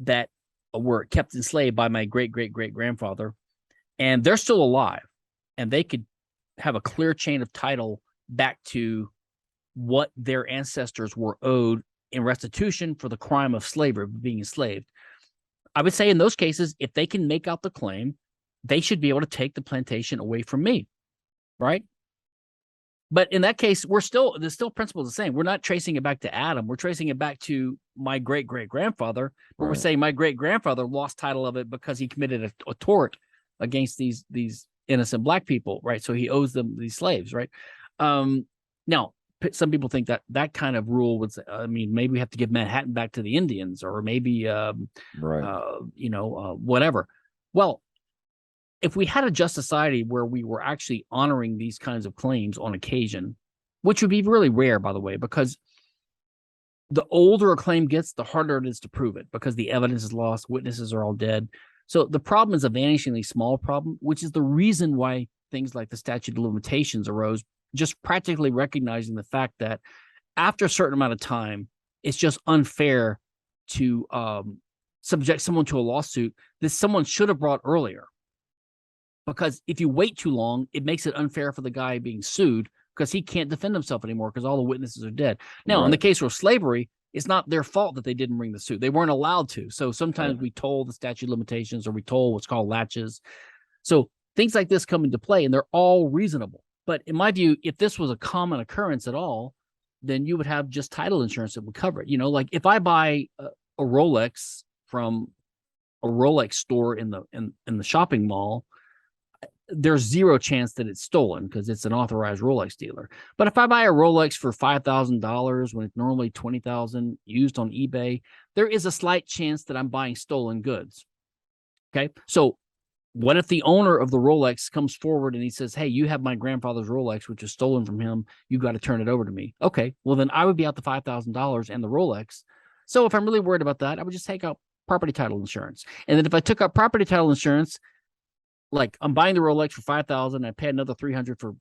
that were kept enslaved by my great-great-great-grandfather, and they're still alive, and they could have a clear chain of title back to what their ancestors were owed in restitution for the crime of slavery, being enslaved. I would say in those cases, if they can make out the claim, they should be able to take the plantation away from me, right? But in that case, the principle is the same. We're not tracing it back to Adam. We're tracing it back to my great-great-grandfather, but we're saying my great-grandfather lost title of it because he committed a tort against these innocent black people, right? So he owes them these slaves, right? Now, some people think that kind of rule would say, I mean, maybe we have to give Manhattan back to the Indians, or maybe, whatever. Well, if we had a just society where we were actually honoring these kinds of claims on occasion, which would be really rare, by the way, because the older a claim gets, the harder it is to prove it, because the evidence is lost, witnesses are all dead. So the problem is a vanishingly small problem, which is the reason why things like the statute of limitations arose, just practically recognizing the fact that after a certain amount of time, it's just unfair to subject someone to a lawsuit that someone should have brought earlier. Because if you wait too long, it makes it unfair for the guy being sued, because he can't defend himself anymore because all the witnesses are dead. Now, in the case of slavery, it's not their fault that they didn't bring the suit. They weren't allowed to. So sometimes we toll the statute of limitations, or we toll what's called latches. So things like this come into play, and they're all reasonable. But in my view, if this was a common occurrence at all, then you would have just title insurance that would cover it. You know, like if I buy a Rolex from a Rolex store in the shopping mall, there's zero chance that it's stolen because it's an authorized Rolex dealer. But if I buy a Rolex for $5,000 when it's normally $20,000 used on eBay, there is a slight chance that I'm buying stolen goods. Okay, so what if the owner of the Rolex comes forward and he says, hey, you have my grandfather's Rolex, which was stolen from him. You got to turn it over to me. Okay, well, then I would be out the $5,000 and the Rolex. So if I'm really worried about that, I would just take out property title insurance. And then if I took out property title insurance, like I'm buying the Rolex for $5,000, I pay another $300 for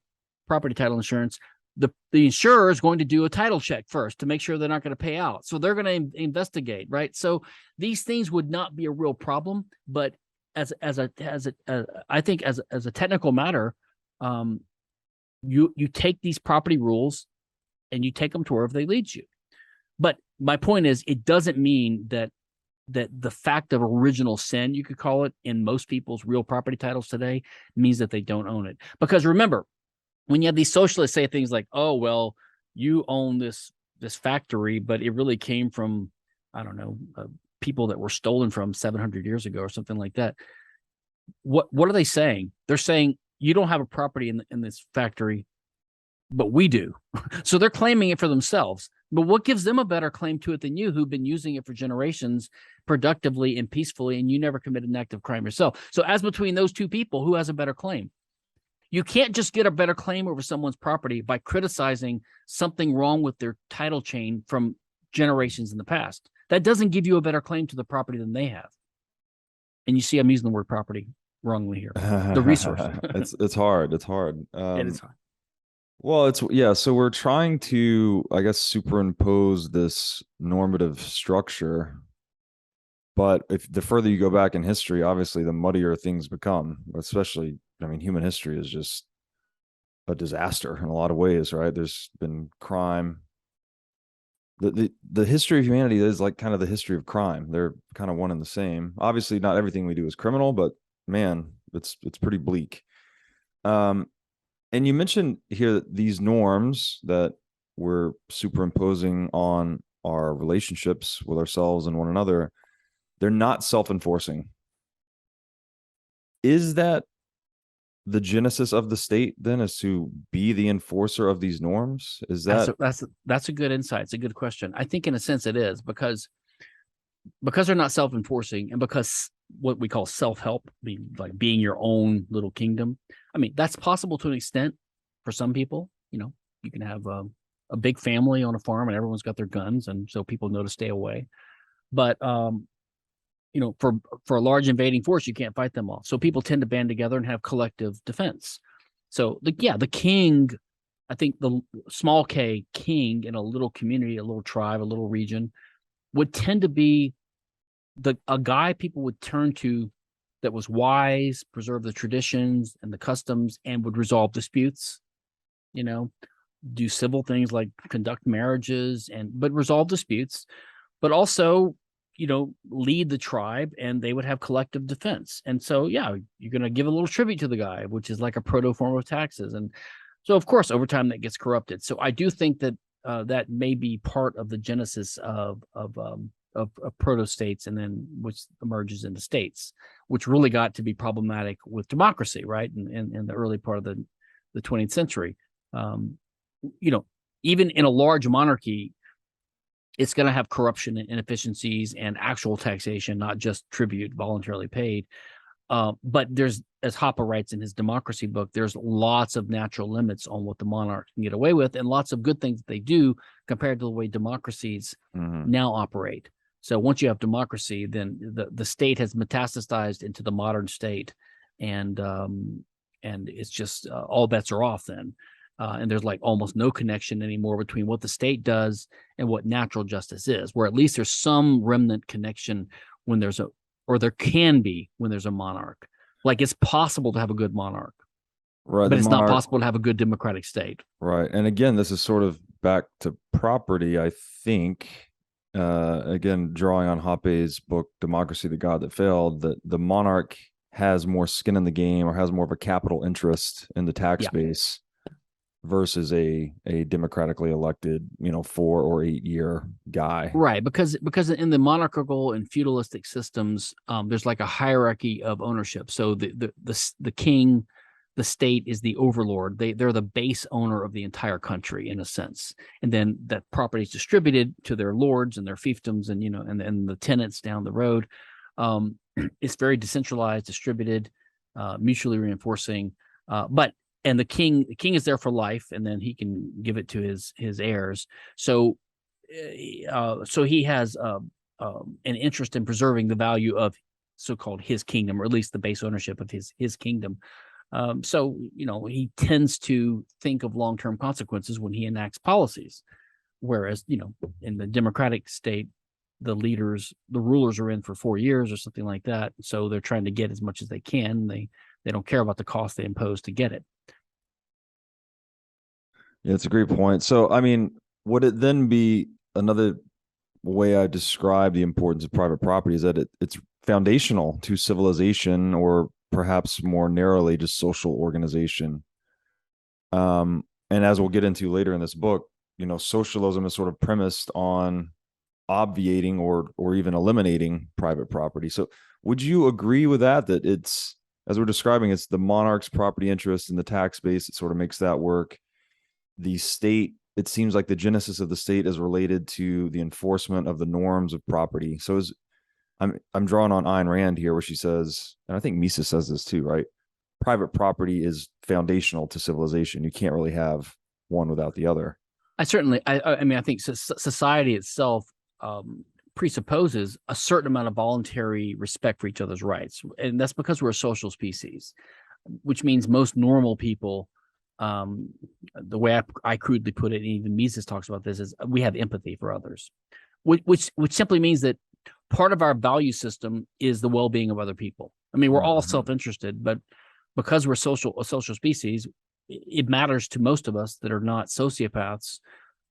property title insurance, the insurer is going to do a title check first to make sure they're not going to pay out. So they're going to investigate, right? So these things would not be a real problem, but I think as a technical matter, you take these property rules and you take them to wherever they lead you. But my point is, it doesn't mean that the fact of original sin, you could call it, in most people's real property titles today means that they don't own it. Because remember, when you have these socialists say things like, oh, well, you own this factory, but it really came from, I don't know, people that were stolen from 700 years ago or something like that. What are they saying? They're saying you don't have a property in this factory, but we do. So they're claiming it for themselves. But what gives them a better claim to it than you, who've been using it for generations productively and peacefully, and you never committed an act of crime yourself? So as between those two people, who has a better claim? You can't just get a better claim over someone's property by criticizing something wrong with their title chain from generations in the past. That doesn't give you a better claim to the property than they have. And you see, I'm using the word property wrongly here. The resource. It's hard. It's hard. It is hard. Well, so we're trying to, I guess, superimpose this normative structure. But if the further you go back in history, obviously the muddier things become, especially, I mean, human history is just a disaster in a lot of ways, right? There's been crime. The history of humanity is like kind of the history of crime. They're kind of one and the same. Obviously, not everything we do is criminal, but man, it's pretty bleak. And you mentioned here that these norms that we're superimposing on our relationships with ourselves and one another, they're not self-enforcing. Is that the genesis of the state then, is to be the enforcer of these norms? Is that that's a good insight. It's a good question. I think in a sense it is, because they're not self-enforcing, and because what we call self-help, being your own little kingdom. I mean, that's possible to an extent for some people. You can have a big family on a farm and everyone's got their guns, and so people know to stay away. But for a large invading force, you can't fight them all. So people tend to band together and have collective defense. So the king, I think the small K king in a little community, a little tribe, a little region, would tend to be a guy people would turn to that was wise, preserve the traditions and the customs, and would resolve disputes, do civil things like conduct marriages but resolve disputes, but also, lead the tribe, and they would have collective defense. And so, you're going to give a little tribute to the guy, which is like a proto form of taxes. And so, of course, over time that gets corrupted. So I do think that that may be part of the genesis of proto-states, and then which emerges into states, which really got to be problematic with democracy, right? In the early part of the 20th century. Even in a large monarchy, it's going to have corruption and inefficiencies and actual taxation, not just tribute voluntarily paid. But there's, as Hoppe writes in his democracy book, there's lots of natural limits on what the monarch can get away with, and lots of good things that they do compared to the way democracies now operate. So once you have democracy, then the state has metastasized into the modern state, and it's just all bets are off then. And there's like almost no connection anymore between what the state does and what natural justice is, where at least there's some remnant connection when there can be when there's a monarch. Like, it's possible to have a good monarch, right? But it's not possible to have a good democratic state. Right. And again, this is sort of back to property, I think. Again, drawing on Hoppe's book, Democracy, the God That Failed, that the monarch has more skin in the game, or has more of a capital interest in the tax base versus a democratically elected, 4 or 8 year guy. Right. Because in the monarchical and feudalistic systems, there's like a hierarchy of ownership. So the king, the state is the overlord. They're the base owner of the entire country in a sense. And then that property is distributed to their lords and their fiefdoms and, and the tenants down the road. It's very decentralized, distributed, mutually reinforcing. And the king is there for life, and then he can give it to his heirs. So he has an interest in preserving the value of so-called his kingdom, or at least the base ownership of his kingdom. So he tends to think of long-term consequences when he enacts policies, whereas in the democratic state, the rulers are in for 4 years or something like that. So they're trying to get as much as they can. They don't care about the cost they impose to get it. Yeah, it's a great point. So, I mean, would it then be another way I describe the importance of private property is that it's foundational to civilization, or perhaps more narrowly, just social organization. And as we'll get into later in this book, socialism is sort of premised on obviating or even eliminating private property. So would you agree with that it's, as we're describing, it's the monarch's property interest in the tax base, it sort of makes that work. The state, it seems like the genesis of the state is related to the enforcement of the norms of property. So I'm drawing on Ayn Rand here, where she says, and I think Mises says this too, right? Private property is foundational to civilization. You can't really have one without the other. I think society itself presupposes a certain amount of voluntary respect for each other's rights. And that's because we're a social species, which means most normal people, the way I crudely put it, and even Mises talks about this, is we have empathy for others, which simply means that part of our value system is the well-being of other people. I mean, we're all self-interested, but because we're a social species, it matters to most of us that are not sociopaths,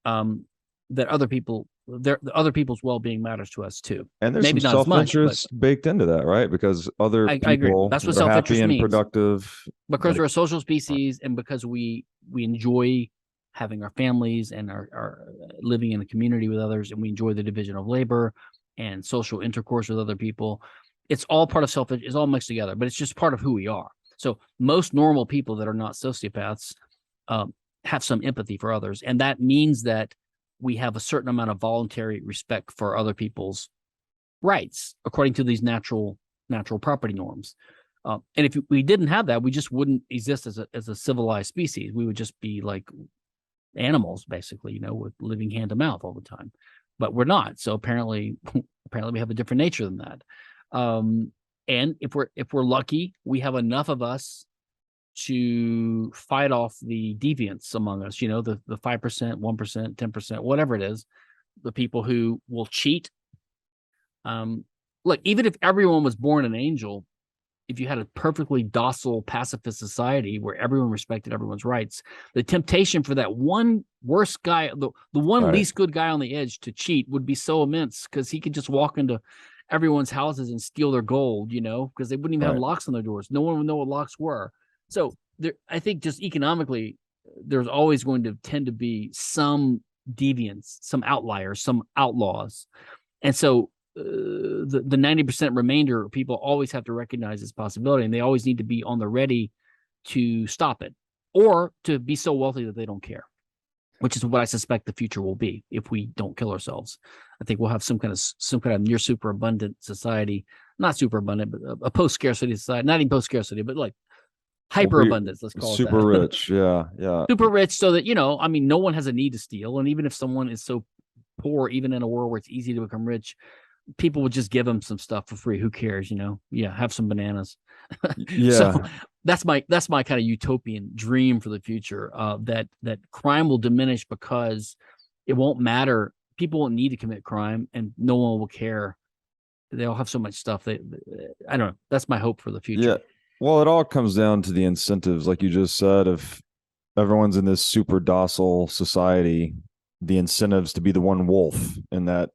that other people's well-being matters to us too. And there's maybe some self-interest baked into that, right? Because other people that's what are happy and means. Productive. Because we're a social species, and because we enjoy having our families and our living in the community with others, and we enjoy the division of labor and social intercourse with other people. It's all part of it's all mixed together, but it's just part of who we are. So most normal people that are not sociopaths have some empathy for others. And that means that we have a certain amount of voluntary respect for other people's rights according to these natural natural property norms. And if we didn't have that, we just wouldn't exist as a civilized species. We would just be like animals, basically, with living hand to mouth all the time. But we're not. So apparently we have a different nature than that. And if we're lucky, we have enough of us to fight off the deviants among us. The 5%, 1%, 10%, whatever it is, the people who will cheat. Look, even if everyone was born an angel, if you had a perfectly docile pacifist society where everyone respected everyone's rights, the temptation for that one worst guy, the one least good guy on the edge to cheat would be so immense, because he could just walk into everyone's houses and steal their gold, because they wouldn't even have locks on their doors. No one would know what locks were. So I think just economically, there's always going to tend to be some deviants, some outliers, some outlaws. And so the 90% remainder, people always have to recognize this possibility, and they always need to be on the ready to stop it, or to be so wealthy that they don't care, which is what I suspect the future will be if we don't kill ourselves. I think we'll have some kind of near super abundant society, not super abundant, but a post-scarcity society, not even post-scarcity, but like hyper abundance, let's call it super rich. Yeah. Super rich, so that, no one has a need to steal. And even if someone is so poor, even in a world where it's easy to become rich, people would just give them some stuff for free. Who cares? Have some bananas. Yeah. So that's my kind of utopian dream for the future, that crime will diminish because it won't matter. People won't need to commit crime, and no one will care. They'll have so much stuff. I don't know. That's my hope for the future. Yeah. Well, it all comes down to the incentives, like you just said. If everyone's in this super docile society, the incentives to be the one wolf in that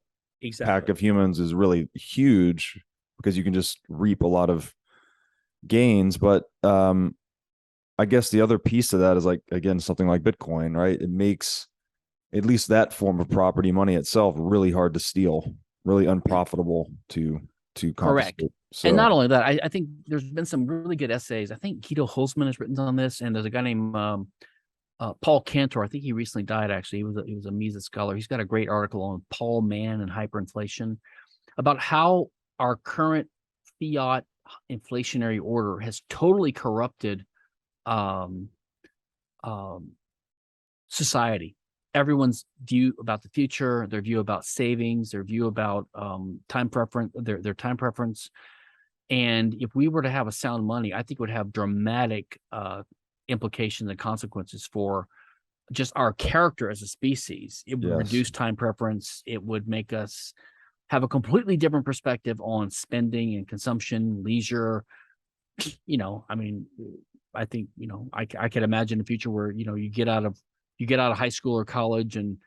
pack of humans is really huge, because you can just reap a lot of gains. But I guess the other piece of that is, like, again, something like Bitcoin, right? It makes at least that form of property, money itself, really hard to steal, really unprofitable to correct. confiscate. So, and not only that, I think there's been some really good essays. I think Guido Hulsmann has written on this, and there's a guy named Paul Cantor. I think he recently died, actually. He was a Mises scholar. He's got a great article on Paul Mann and hyperinflation, about how our current fiat inflationary order has totally corrupted society. Everyone's view about the future, their view about savings, their view about time preference, their time preference. And if we were to have a sound money, I think it would have dramatic implications and consequences for just our character as a species. It would reduce time preference. It would make us have a completely different perspective on spending and consumption, leisure. I think, I could imagine a future where, you get out of high school or college and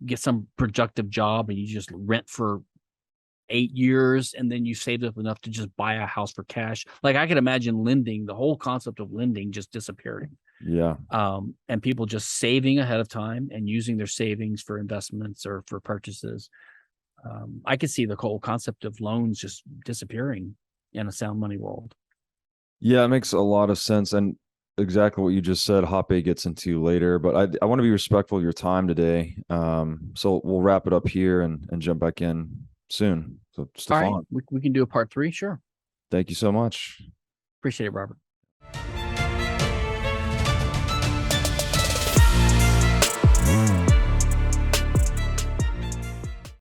get some productive job, and you just rent for 8 years, and then you saved up enough to just buy a house for cash. Like, I could imagine lending, the whole concept of lending, just disappearing. Yeah. And people just saving ahead of time and using their savings for investments or for purchases. I could see the whole concept of loans just disappearing in a sound money world. Yeah, it makes a lot of sense. And exactly what you just said, Hoppe gets into later, but I want to be respectful of your time today. So we'll wrap it up here and jump back in soon. So, Stephan, all right, we can do a part 3. Sure. Thank you so much. Appreciate it, Robert.